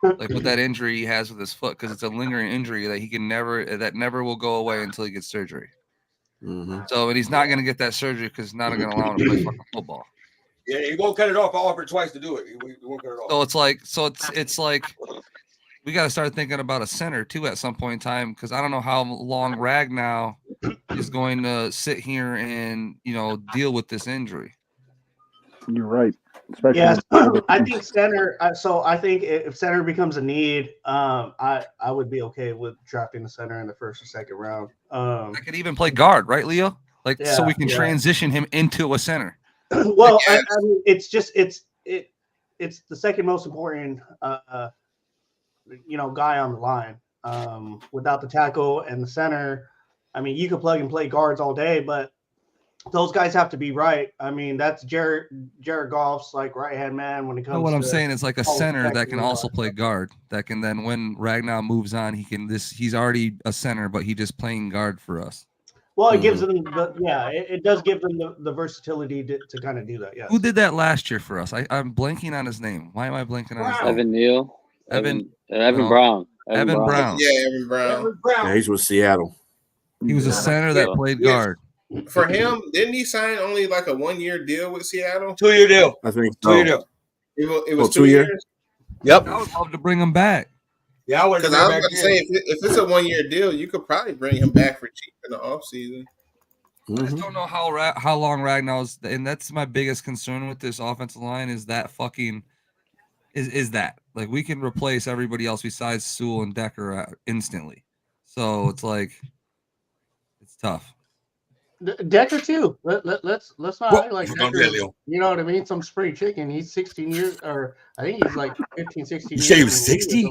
Like with that injury he has with his foot, because it's a lingering injury that never will go away until he gets surgery. Mm-hmm. So, and he's not going to get that surgery because it's not going to allow him to play fucking football. Yeah, he won't cut it off. I offered twice to do it. He won't cut it off. So it's like we got to start thinking about a center too at some point in time, because I don't know how long Ragnow is going to sit here and deal with this injury. You're right. Especially I think center. So I think if center becomes a need, I would be okay with drafting the center in the first or second round. I could even play guard, right, Leo? So we can transition him into a center. Well, I mean, it's the second most important, guy on the line. Without the tackle and the center, I mean, you could plug and play guards all day, but those guys have to be right. I mean, that's Jared Goff's like right hand man when it comes. What I'm saying is like a center that can also play guard. That can then, when Ragnow moves on, he's already a center, but he just playing guard for us. Well, it gives them it does give them the versatility to kind of do that. Yeah. Who did that last year for us? I'm blanking on his name. Why am I blanking on his name? Evan Neal. Evan Brown. Evan Brown. Yeah, Evan Brown. Yeah, he's with Seattle. He was a center that played guard. For him, didn't he sign only like a 1-year deal with Seattle? 2-year deal. I think so. 2-year deal. It was 2 years? Yep. I would love to bring him back. Yeah, I would. Because I was about to say, if it's a 1-year deal, you could probably bring him back for cheap in the offseason. I just don't know how long Ragnow's, and that's my biggest concern with this offensive line is that like we can replace everybody else besides Sewell and Decker instantly. So it's like it's tough. Decker too. Let's not act like Decker. You know what I mean? Some spring chicken. He's 16 years, or I think he's like 15, 16 years. You say he was 60?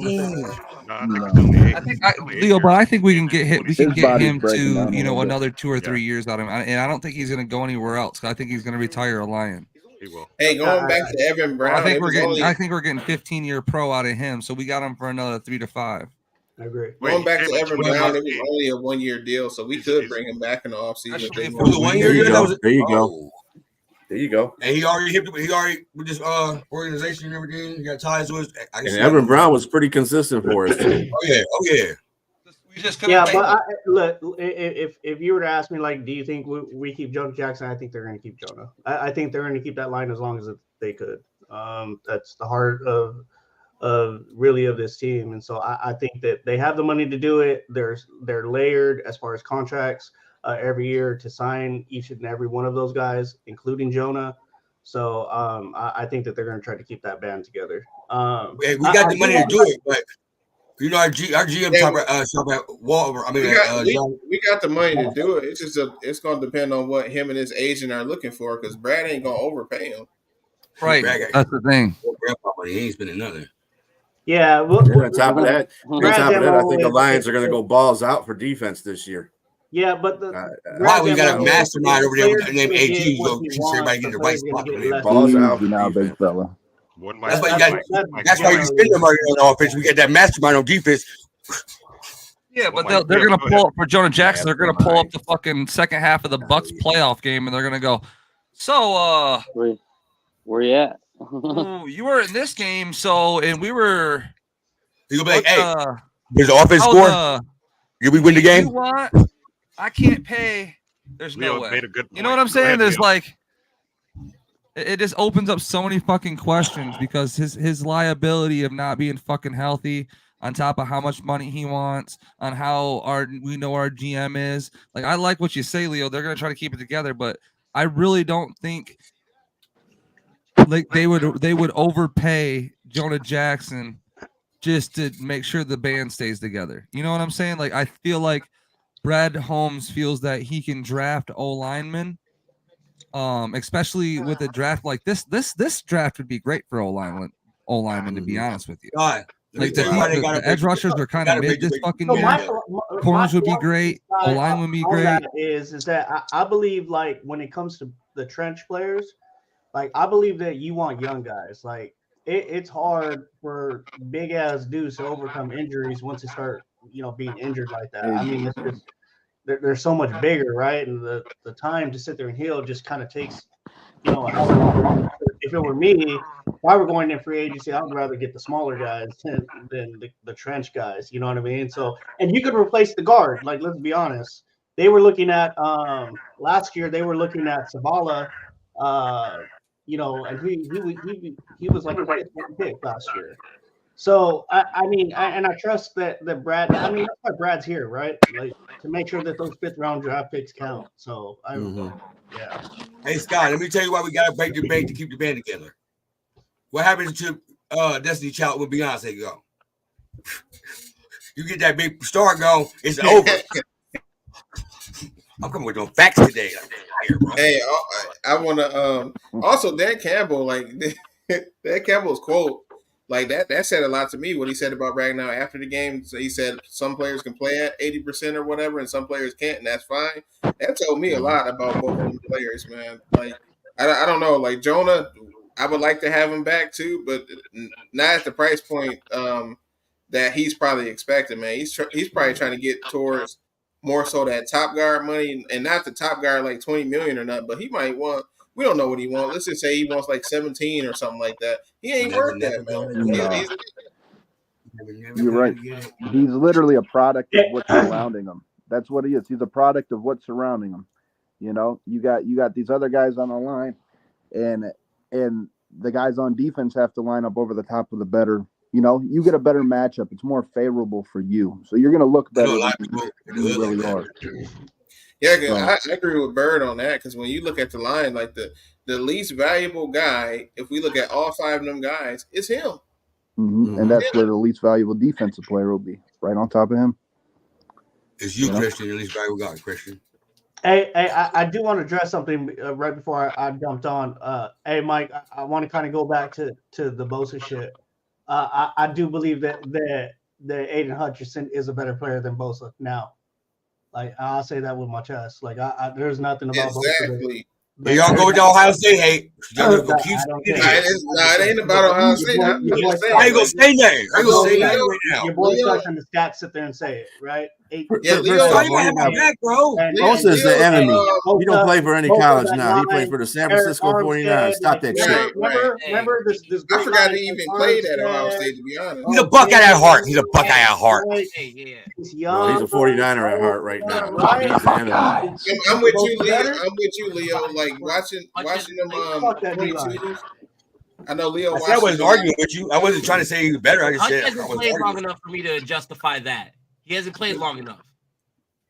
Leo, but I think we can get him. We can get him to another 2 or 3 years out of him, and I don't think he's going to go anywhere else. I think he's going to retire a Lion. He will. Hey, going back to Evan Brown, I think we're getting 15-year pro out of him, so we got him for another 3 to 5. I agree. Going back to Evan Brown, it was only a 1-year deal, so we could bring him back in the offseason. There you go. There you go. And he already with this organization and everything. He got ties with us. And Evan Brown was pretty consistent for us. Oh yeah. But look, if you were to ask me, like, do you think we keep Jonah Jackson? I think they're going to keep Jonah. I think they're going to keep that line as long as they could. That's the heart of this team, and so I think that they have the money to do it. They're layered as far as contracts every year to sign each and every one of those guys, including Jonah. So I think that they're going to try to keep that band together. We got the money to do it, but our GM talk about Wahlberg. I mean, we got the money to do it. It's just it's going to depend on what him and his agent are looking for, because Brad ain't going to overpay him. Right, that's the thing. He ain't spending nothing. Yeah. On top of that, I think the Lions are going to go balls out for defense this year. Yeah, but why we got a mastermind over there named AG? Go everybody get the right spot. Balls out now, big fella. That's why you spend the money on offense. We get that mastermind on defense. Yeah, but they're going to pull up for Jonah Jackson. They're going to pull up the fucking second half of the Bucks playoff game, and they're going to go, so where you at? You were in this game, and we were. You'll be like, hey, there's the offense score. Did we win the game? You want? I can't pay. There's no way. Made a good point. You know what I'm saying? There's like, it just opens up so many fucking questions because his liability of not being fucking healthy, on top of how much money he wants, on how we know our GM is. Like, I like what you say, Leo. They're gonna try to keep it together, but I really don't think like they would overpay Jonah Jackson just to make sure the band stays together. You know what I'm saying? Like, I feel like Brad Holmes feels that he can draft O-linemen, especially with a draft like this. This draft would be great for O-linemen, to be honest with you. Like the edge rushers are kind of mid this fucking year. Corners would be great. O line would be great. Is that I believe like when it comes to the trench players, like I believe that you want young guys. Like it's hard for big ass dudes to overcome injuries once they start, being injured like that. I mean, it's just they're so much bigger, right? And the time to sit there and heal just kind of takes, a hell of a lot longer. If it were me, if I were going in free agency, I would rather get the smaller guys than the trench guys. You know what I mean? So, and you could replace the guard. Like, let's be honest. They were looking at last year. They were looking at Zavala, and he was like a fifth pick last year. So I mean, I trust that Brad. I mean, that's why Brad's here, right? Like to make sure that those 5th round draft picks count. So yeah. Hey Scott, let me tell you why we gotta break the bank to keep the band together. What happens to Destiny Child when Beyonce go? You get that big star going, it's over. I'm coming with no facts today. Hey, I want to also Dan Campbell, like Dan Campbell's quote, like that said a lot to me. What he said about Ragnar after the game. So he said some players can play at 80% or whatever, and some players can't, and that's fine. That told me a lot about both of them players, man. Like I don't know, like Jonah, I would like to have him back too, but not at the price point that he's probably expecting, man. He's probably trying to get towards more so that top guard money, and not the top guard like 20 million or nothing, but he might want. We don't know what he wants. Let's just say he wants like 17 or something like that. He ain't worth that, man. You're right. He's literally a product of what's surrounding him. That's what he is. He's a product of what's surrounding him. You got these other guys on the line, and the guys on defense have to line up over the top of the better. You get a better matchup. It's more favorable for you, so you're going to look better than you really are. Yeah, I agree with Bird on that, because when you look at the line, like the least valuable guy, if we look at all 5 of them guys, it's him. Mm-hmm. And that's where the least valuable defensive player will be, right on top of him. It's you, Christian, the least valuable guy, Christian. Hey, I do want to address something right before I jumped on. Hey, Mike, I want to kind of go back to the Bosa shit. I do believe that Aiden Hutchinson is a better player than Bosa now. Like, I'll say that with my chest. Like, there's nothing about exactly. Bosa. Y'all go with the Ohio State hate. It ain't about Ohio State. I ain't gonna say that. I ain't gonna say that right now. Your boy stuck on the stats, sit there and say it, right? Bosa is the enemy. He don't play for any college now. He plays for the San Francisco 49ers. Stop that shit. Remember this I forgot he even played at Ohio State, to be honest. He's a Buckeye at heart. He's a Buckeye at heart. He's young. He's a 49er at heart right now. He's the enemy. I'm with you, Leo. Like watching them 22s. I know Leo. I wasn't arguing with you. I wasn't trying to say he was better. I just said he hasn't played long enough for me to justify that. He hasn't played long enough.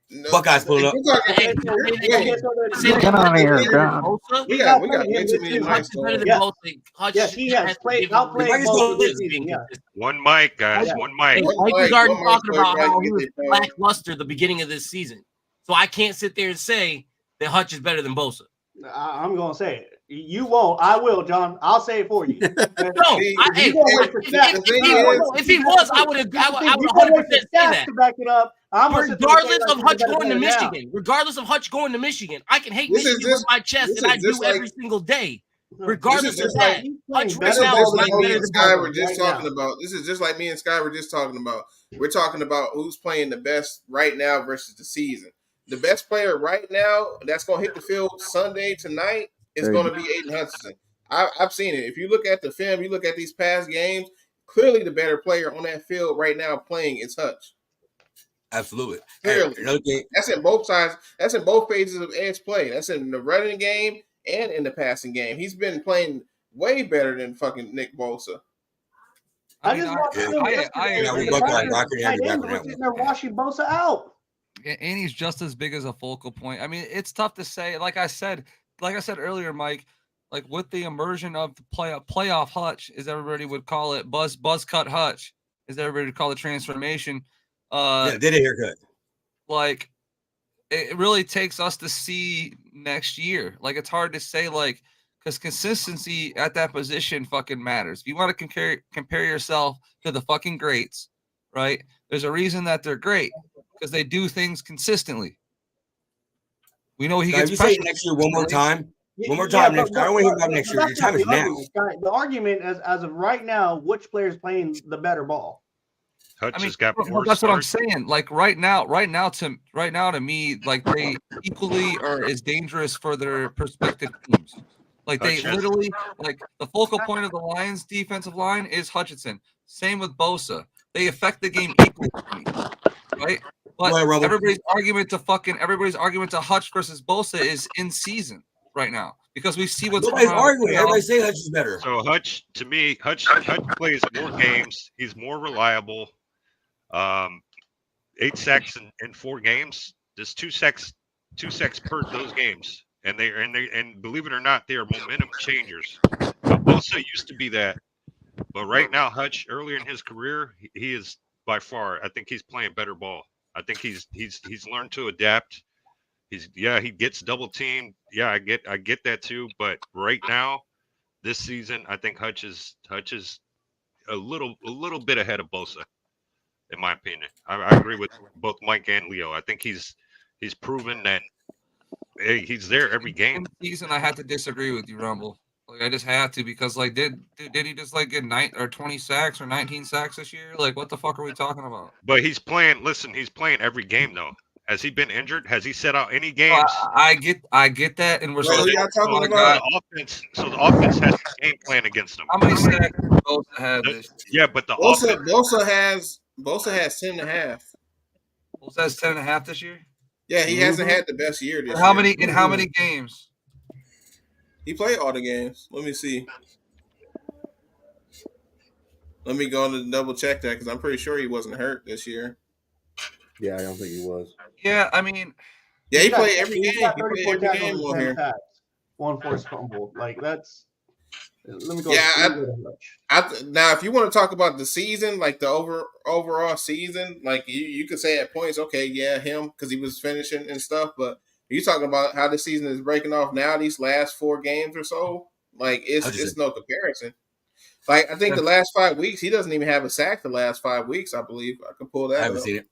No, Buckeyes pull up. Get on here, John. We got way too many mics. Yes, he has played. One mic, guys. One mic. Mike was already talking about how he was lackluster the beginning of this season. So I can't sit there and say that Hutch is better than Bosa. I'm gonna say it. You won't. I will, John. I'll say it for you. If he was, I would 100% say that. To back it up. Regardless of Hutch going to Michigan, I can hate Michigan with my chest, and I do every single day. Regardless of that, Hutch right now is not better than Bosa. This is just like me and Sky were just talking about. We're talking about who's playing the best right now versus the season. The best player right now that's going to hit the field Sunday tonight is going to be Aiden Hutchinson. I've seen it. If you look at the film, you look at these past games, clearly the better player on that field right now playing is Hutch. Absolutely. Clearly. Another thing, that's in both sides. That's in both phases of edge play. That's in the running game and in the passing game. He's been playing way better than fucking Nick Bosa. They're washing Bosa out. And he's just as big as a focal point. I mean, it's tough to say. Like I said earlier, Mike, like with the immersion of the playoff Hutch, as everybody would call it, buzz cut Hutch, as everybody would call it, transformation. Did a haircut. Like, it really takes us to see next year. Like, it's hard to say, like, because consistency at that position fucking matters. If you want to compare yourself to the fucking greats, right? There's a reason that they're great because they do things consistently. We know he gets. You say next year one more time. One more time next year. I don't want to hear about next year. The time is now. The argument as of right now, which player is playing the better ball? Hutch has got more. That's what I'm saying. Like right now to me, like they equally are as dangerous for their prospective teams. Like they literally, like the focal point of the Lions' defensive line is Hutchinson. Same with Bosa. They affect the game equally, right? But everybody's argument to Hutch versus Bosa is in season right now because we see what's going on. Everybody say Hutch is better. So Hutch, to me, Hutch plays more games. He's more reliable. 8 sacks in 4 games. There's 2 sacks per those games, and believe it or not, they are momentum changers. Bosa used to be that, but right now, Hutch, earlier in his career, he is by far. I think he's playing better ball. I think he's learned to adapt. He gets double teamed. Yeah, I get that too. But right now, this season, I think Hutch is a little bit ahead of Bosa. In my opinion, I agree with both Mike and Leo. I think he's proven that he's there every game. This season, I had to disagree with you, Rumble. Like I just had to because like did he just like get 20 sacks or 19 sacks this year? Like what the fuck are we talking about? But he's playing. Listen, he's playing every game though. Has he been injured? Has he set out any games? I get that, and we're so the offense has a game plan against him. How many sacks Bosa had this? Yeah, but Bosa has 10.5. Bosa has 10.5 this year. Yeah, he hasn't had the best year this year. How many games? He played all the games. Let me see. Let me go and double check that because I'm pretty sure he wasn't hurt this year. Yeah, I don't think he was. Yeah, I mean, yeah, he played every game. He played every game on here. 1 forced fumble. Like that's. Let me go. Yeah, now if you want to talk about the season, like the overall season, like you could say at points, okay, yeah, him because he was finishing and stuff. But you talking about how the season is breaking off now? These last 4 games or so, like it's no comparison. Like I think the last 5 weeks, he doesn't even have a sack. The last 5 weeks, I believe I can pull that. I haven't seen it.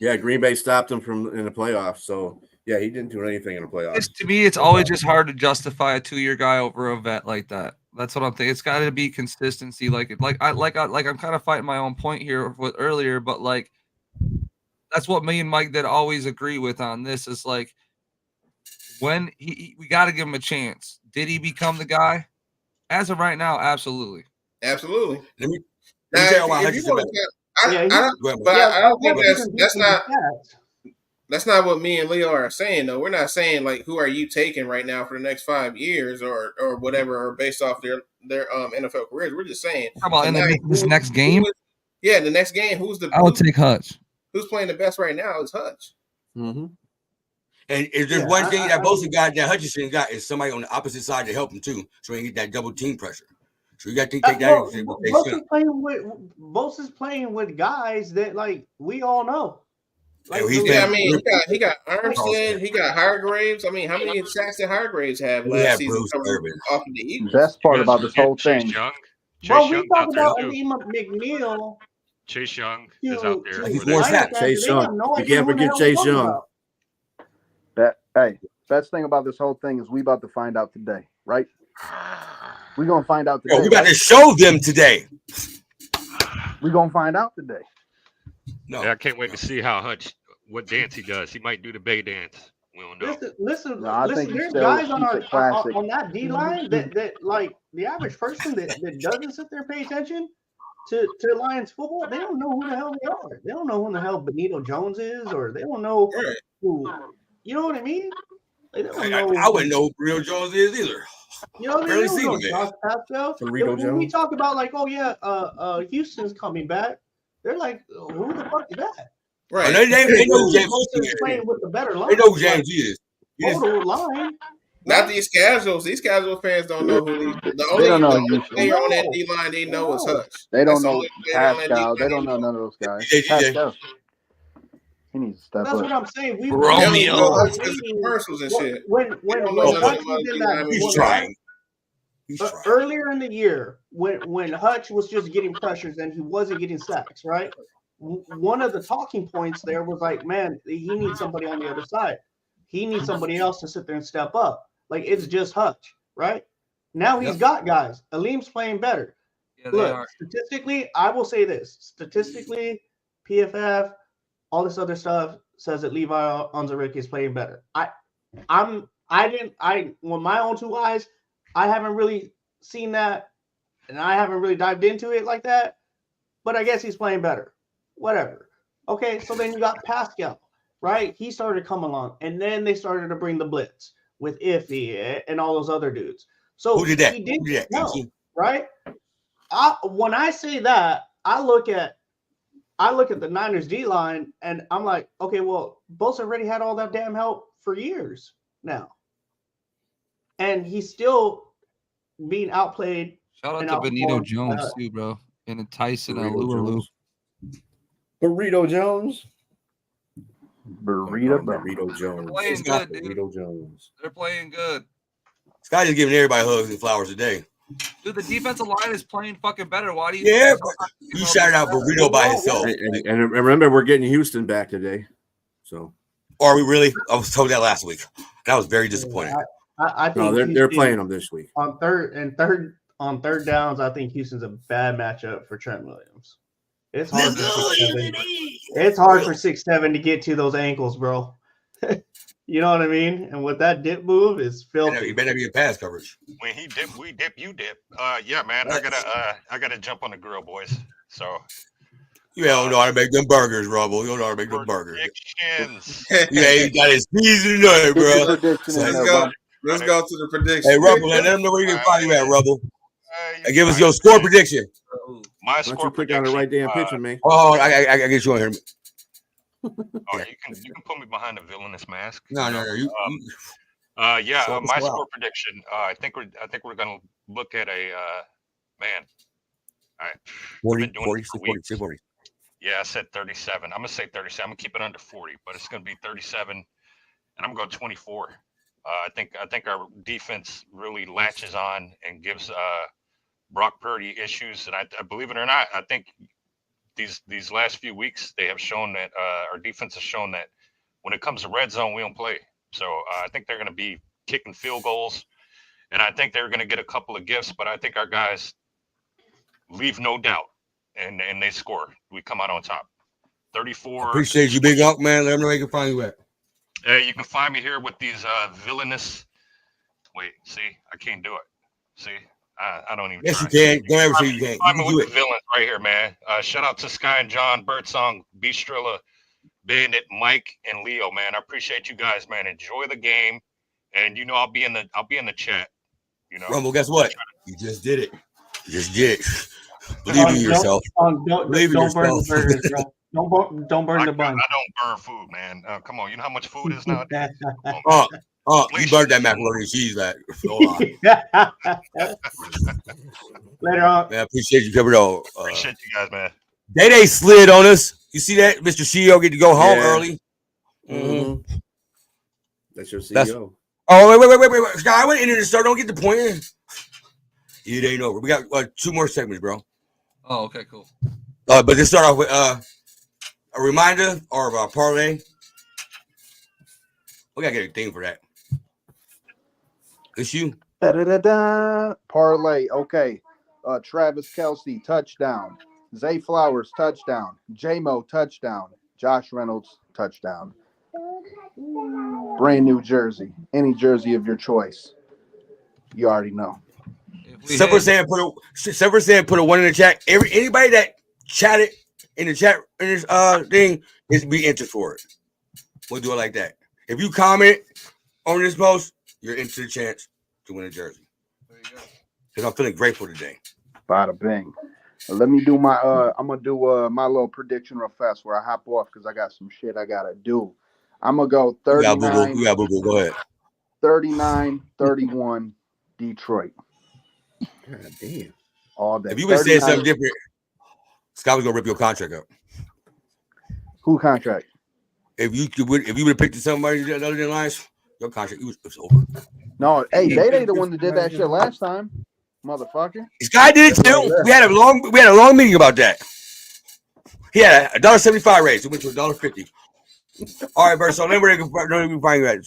Yeah, Green Bay stopped him in the playoffs, so yeah, he didn't do anything in the playoffs. To me, it's always just hard to justify a 2-year guy over a vet like that. That's what I'm thinking. It's got to be consistency. I'm kind of fighting my own point here with earlier, but like that's what me and Mike did always agree with on this. Is like when we got to give him a chance. Did he become the guy? As of right now, absolutely. Absolutely. Let me tell you why I don't think that's not what me and Leo are saying though. We're not saying like who are you taking right now for the next 5 years or whatever, or based off their NFL careers. We're just saying. How about this next game? The next game. I would take Hutch. Who's playing the best right now is Hutch. Mm-hmm. And if there's one thing that Bosa got that Hutchinson got is somebody on the opposite side to help him too, so he get that double team pressure. So you got to take that. Bosa's playing with guys that like we all know. Like, he got Armstead, he got Hargraves. I mean, how many sacks did Hargraves have last season? Off of the Eagles? Best part about this whole thing. Bro, we talk about McNeil. Chase Young is out there. He's more sacks. Chase Young. You can't forget Chase Young. Best thing about this whole thing is we about to find out today, right? We're gonna find out today. We about to show them today. We're gonna find out today. No, yeah, I can't wait to see what dance he does. He might do the Bay dance. We don't know. Listen. There's guys on that D line that like the average person that doesn't sit there and pay attention to Lions football. They don't know who the hell they are. They don't know who the hell Benito Jones is, or they don't know who. You know what I mean? They don't know. I wouldn't know who Benito Jones is either. You know what I mean? When we talk about like, oh yeah, Houston's coming back. They're like, who the fuck is that? Right. They know who James is. Playing with the better line. They know who James is. Line. Not these casuals. These casual fans don't know who the only player on that D line they know is Hutch. They don't know Pascal. They don't know none of those guys. Pascal. He needs to step up. That's what I'm saying. Romeo. Commercials and shit. When he's trying. earlier in the year, when Hutch was just getting pressures and he wasn't getting sacks, right? One of the talking points there was like, man, he needs somebody on the other side. He needs somebody else to sit there and step up. Like, it's just Hutch, right? Now he's got guys. Aleem's playing better. Yeah, Look, statistically, I will say this. Statistically, PFF, all this other stuff says that Levi Onwuzurike is playing better. With my own two eyes, I haven't really seen that, and I haven't really dived into it like that. But I guess he's playing better. Whatever. Okay, so then you got Pascal, right? He started coming along, and then they started to bring the blitz with Iffy and all those other dudes. So who did that? He did no, right? When I say that, I look at the Niners D line, and I'm like, okay, well, Bosa already had all that damn help for years now, and he's still being outplayed. Shout out to Benito Jones too, bro, and Tyson Alualu. Burrito Jones. Burrito Jones. They're playing good, dude. Burrito Jones. They're playing good. This guy just giving everybody hugs and flowers today. Dude, the defensive line is playing fucking better. Why do you? Yeah, you shouted out Burrito by himself. And remember, we're getting Houston back today. So, are we really? I was told that last week. That was very disappointing. I think they're playing them this week on third downs. I think Houston's a bad matchup for Trent Williams. It's hard for 6'7". It's hard for 6'7" to get to those ankles, bro. You know what I mean? And with that dip move, is filthy. You better be in pass coverage. When he dip, we dip, you dip. Yeah, man. I gotta jump on the grill, boys. So you don't know how to make them burgers, Rumble. You don't know how to make them burgers. Yeah, he got his season tonight, bro. Let's go to the prediction. Hey, Rumble, let them know where you can find you at, Rumble. Hey, give us your score prediction. My score prediction. On the right damn picture, man. Oh, I get you on here. Oh, you can put me behind a villainous mask. No. My score prediction. I think we're gonna look at a man. All right, 40. Yeah, I said 37. I'm gonna say 37. I'm gonna keep it under 40, but it's gonna be 37, and I'm gonna go 24. I think our defense really latches on and gives Brock Purdy issues, and I believe it or not, I think these last few weeks they have shown that our defense has shown that when it comes to red zone, we don't play. So I think they're going to be kicking field goals, and I think they're going to get a couple of gifts, but I think our guys leave no doubt, and they score. We come out on top. 34. Appreciate you, Big Unc, man. Let them know where you can find you at. You can find me here with these villainous. Wait, see, I can't do it. See, I don't even. Yes, try. you can. Don't ever say you can't. You can do it. The villains right here, man. Shout out to Sky and John, Birdsong, Beastrilla, Bandit, Mike, and Leo, man. I appreciate you guys, man. Enjoy the game, and I'll be in the chat. Rumble, guess what? You just did it. You just did it. Believe in yourself. Don't burn the burgers, bro. Don't burn the bun. I don't burn food, man. Come on, you know how much food is now? You burned that macaroni and cheese, that. Later on. Man, I appreciate you coming on. Appreciate you guys, man. They slid on us. You see that? Mr. CEO get to go home early. Mm-hmm. That's your CEO. Wait. Scott, I went in there to start. Don't get the point in. It ain't over. We got 2 more segments, bro. Oh, okay, cool. But let's start off with a reminder or a parlay. We gotta get a thing for that. It's you. Parlay. Okay. Travis Kelce, touchdown. Zay Flowers, touchdown. J-Mo, touchdown. Josh Reynolds, touchdown. Brand new jersey. Any jersey of your choice. You already know. Several saying put a 1 in the chat. Anybody that chatted in the chat in this thing is be entered for it. We'll do it like that. If you comment on this post, you're into the chance to win a jersey. There you go. Because I'm feeling grateful today. Bada bing. Let me do my I'm gonna do my little prediction real fast where I hop off because I got some shit I gotta do. I'm gonna go 39. You got boo-boo. Go ahead. 39-31 Detroit. God damn. All day. If you would have said something different, Scott was gonna rip your contract up. Who contract? If you would have picked somebody other than Lions, your contract was over. No, hey, they ain't the one that did that shit last time. motherfucker. Sky did it too. We had a long meeting about that. He had a $1.75 raise. It went to $1.50. All right, Bert. So let me find you at.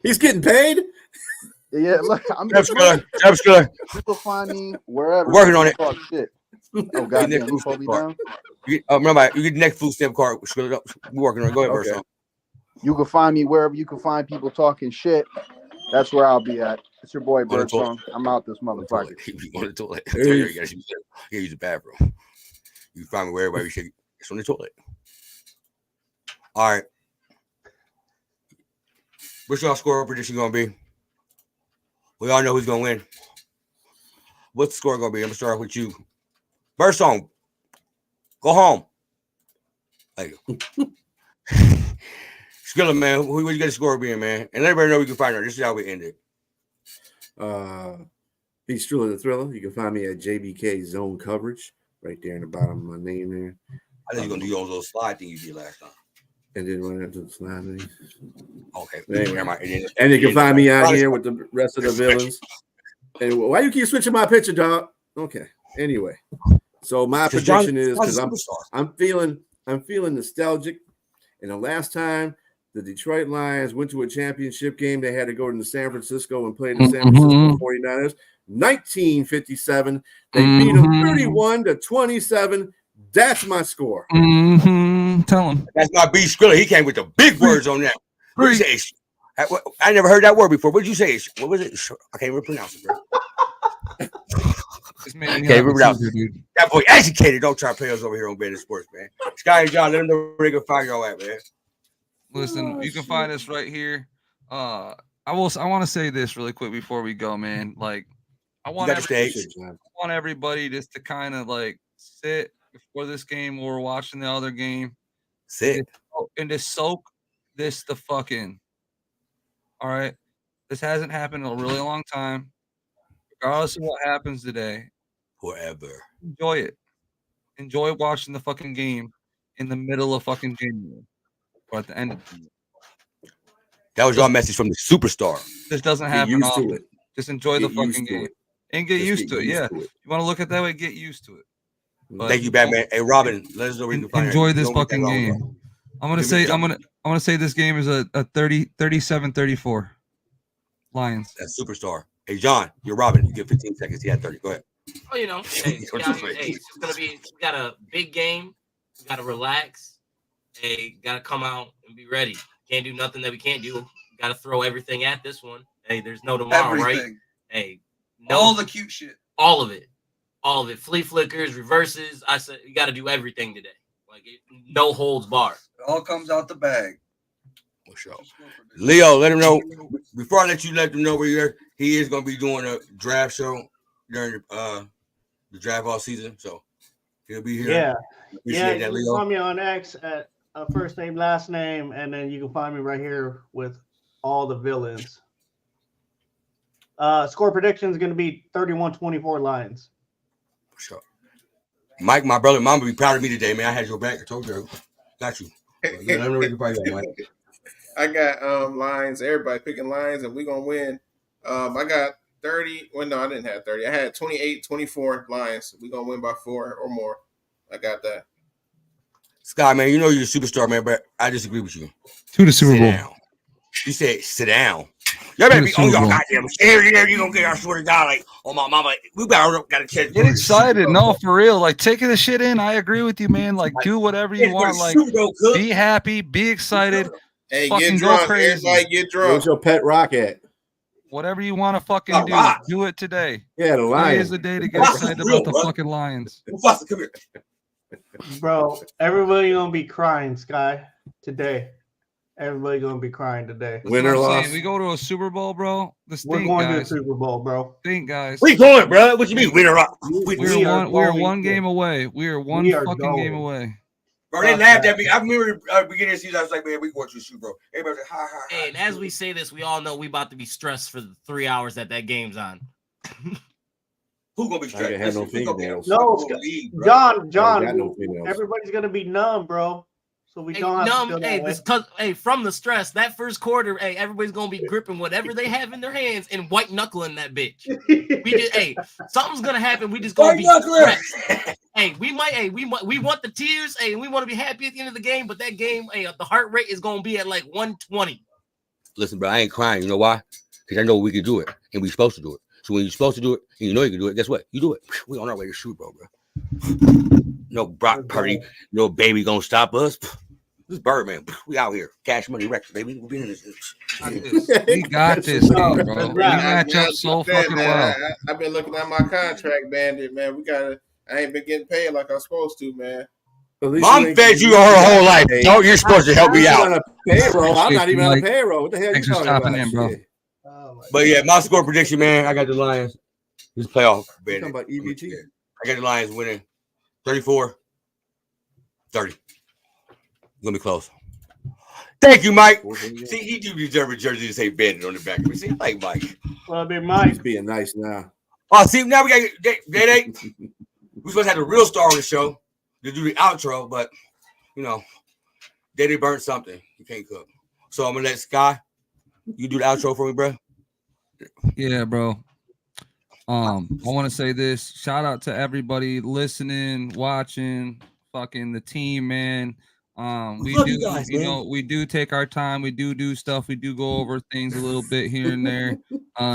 He's getting paid. Yeah, look, I'm Jeff just Skiller. You can find me wherever. Working on it. Talk shit. Oh goddamn, you pulled me down. Remember, you get the next food stamp card. We're working on it. Go ahead, Bert. You can find me wherever you can find people talking shit. That's where I'll be at. It's your boy Birdsong. I'm out this motherfucker. On the toilet. You gotta use the bathroom. You find me wherever you should. It's on the toilet. All right. What's your score prediction gonna be? We all know who's gonna win. What's the score gonna be? I'm gonna start with you. Birdsong. Go home. Thank you. Skilla, man, what you got the score being, man? And let everybody know we can find her. This is how we end it. He's truly the thriller. You can find me at JBK Zone Coverage, right there in the bottom of my name there. I think you're gonna do those little slide thing you did last time. And then run into the slide thing. Okay. And you can find me out here with the rest of the villains. And why you keep switching my picture, dog? Okay. Anyway, so my prediction is because I'm feeling nostalgic. And the last time the Detroit Lions went to a championship game, they had to go to San Francisco and play the San Francisco 49ers. 1957. They beat them 31-27. That's my score. Tell him. That's my B Skrilla. He came with the big words on that. What did you say? I never heard that word before. What did you say? What was it? I can't even pronounce it, bro. That boy educated. Don't try to play us over here on Bandit Sports, man. Sky and John, let them know where they can find y'all at, man. Listen, you can find us right here. I want to say this really quick before we go, man. Like, I want everybody just to kind of like sit before this game or watching the other game. Sit and just soak this the fuck in. All right, this hasn't happened in a really long time. Regardless of what happens today, forever. Enjoy it. Enjoy watching the fucking game in the middle of fucking January or at the end of the year. That was your message from the superstar. This doesn't happen often. Just enjoy the fucking game and get used to it. Yeah, you want to look at that way, get used to it. But thank you, Batman. Hey, Robin, let us know where you can find enjoy this fucking game. I'm gonna say this game is a 37-34 Lions. That's superstar. Hey, John, you're Robin. You get 15 seconds. He had 30. Go ahead. Oh, hey, it's gonna be. We got a big game. We gotta relax. Hey, gotta come out and be ready. Can't do nothing that we can't do. Gotta throw everything at this one. Hey, there's no tomorrow, right? Hey, all the cute shit. All of it. Flea flickers, reverses. I said you gotta do everything today. No holds barred. It all comes out the bag. Sure. Leo, let him know. Before I let them know where you're, he is going to be doing a draft show during the draft all season. So he'll be here. Yeah. Appreciate that, you Leo. can find me on X at first name, last name, and then you can find me right here with all the villains. Score prediction is going to be 31-24 Lions. Sure. Mike, my brother, mom will be proud of me today, man. I had your back. I told you. Got you. Let them know where you can find you, Mike. I got Lions. Everybody picking Lions, and we're gonna win. I got 30. Well, no, I didn't have 30. I had 28-24 Lions. We're gonna win by 4 or more. I got that. Scott, man, you know you're a superstar, man, but I disagree with you. To the Super Bowl. Down. You said sit down. Y'all better be on your goddamn chair. You're gonna get our swear to God, like, oh my mama, we got a chance. Get excited. No, for real. Like, taking the shit in. I agree with you, man. Like, do whatever you want. Like, be happy, be excited. Hey, get drunk. Everybody get drunk. Where's your pet rock at? Whatever you want to fucking do it today. Yeah, the Lions. Today is the day to get excited about the fucking Lions. Come here. Bro, everybody gonna be crying, Sky, today. Everybody gonna be crying today. Win or loss. We go to a Super Bowl, bro. We're going to a Super Bowl, bro. Think, guys. We going, bro. What you mean, win or loss? We are one game away. We are one fucking game away. Bro, they laughed at me. I remember beginning of the season, I was like, man, we going to shoot, bro. Everybody was like, ha, ha, ha. And as we say this, we all know we about to be stressed for the 3 hours that game's on. Who gonna be stressed? I have no fingernails. No, John, everybody's gonna be numb, bro. So we don't have to feel that way. Because from the stress, that first quarter, everybody's gonna be gripping whatever they have in their hands and white knuckling that bitch. We just, something's gonna happen. We just gonna be stressed. We want the tears. We want to be happy at the end of the game, but that game, the heart rate is gonna be at like 120. Listen, bro, I ain't crying. You know why? Because I know we can do it, and we're supposed to do it. So when you're supposed to do it, and you know you can do it, guess what? You do it. We on our way to Super Bowl, bro. No Brock Purdy, no baby gonna stop us. This Birdman, we out here. Cash Money Records, baby. We been in this. We got this thing, bro. We match up so fucking well. I've been looking at my contract, Bandit, man. I ain't been getting paid like I'm supposed to, man. Mom fed you her whole life. You're supposed to help me out. On a payroll. I'm not even on a payroll. What the hell are you talking about? In, bro. But yeah, my score prediction, man. I got the Lions. This playoff, Bandit. Talking about EBT? I got the Lions winning 34-30. Gonna be close. Thank you, Mike. See, he do deserve a jersey to say Bandit on the back of me. See, I like Mike. Well, big Mike. He's being nice now. Oh, see, now we got we're supposed to have the real star on the show to do the outro, but you know, Daddy burnt something. You can't cook. So I'm gonna let Sky, you do the outro for me, bro. Yeah, bro. I want to say this. Shout out to everybody listening, watching, fucking the team, man. We do, guys, we do take our time. We do stuff. We do go over things a little bit here and there.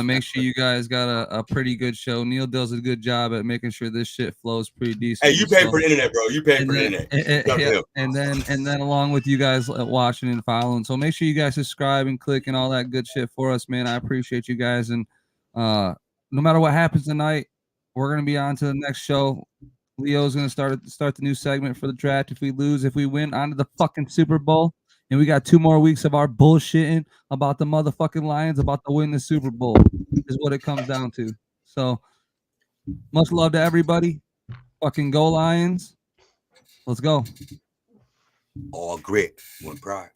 Make sure you guys got a pretty good show. Neil does a good job at making sure this shit flows pretty decent. Hey, you pay for the internet, bro. You pay for the internet. And then along with you guys watching and following. So make sure you guys subscribe and click and all that good shit for us, man. I appreciate you guys. And no matter what happens tonight, we're gonna be on to the next show. Leo's gonna start the new segment for the draft. If we lose, if we win, on to the fucking Super Bowl. And we got 2 more weeks of our bullshitting about the motherfucking Lions about to win the Super Bowl. Is what it comes down to. So much love to everybody. Fucking go Lions. Let's go. All grit, one pride.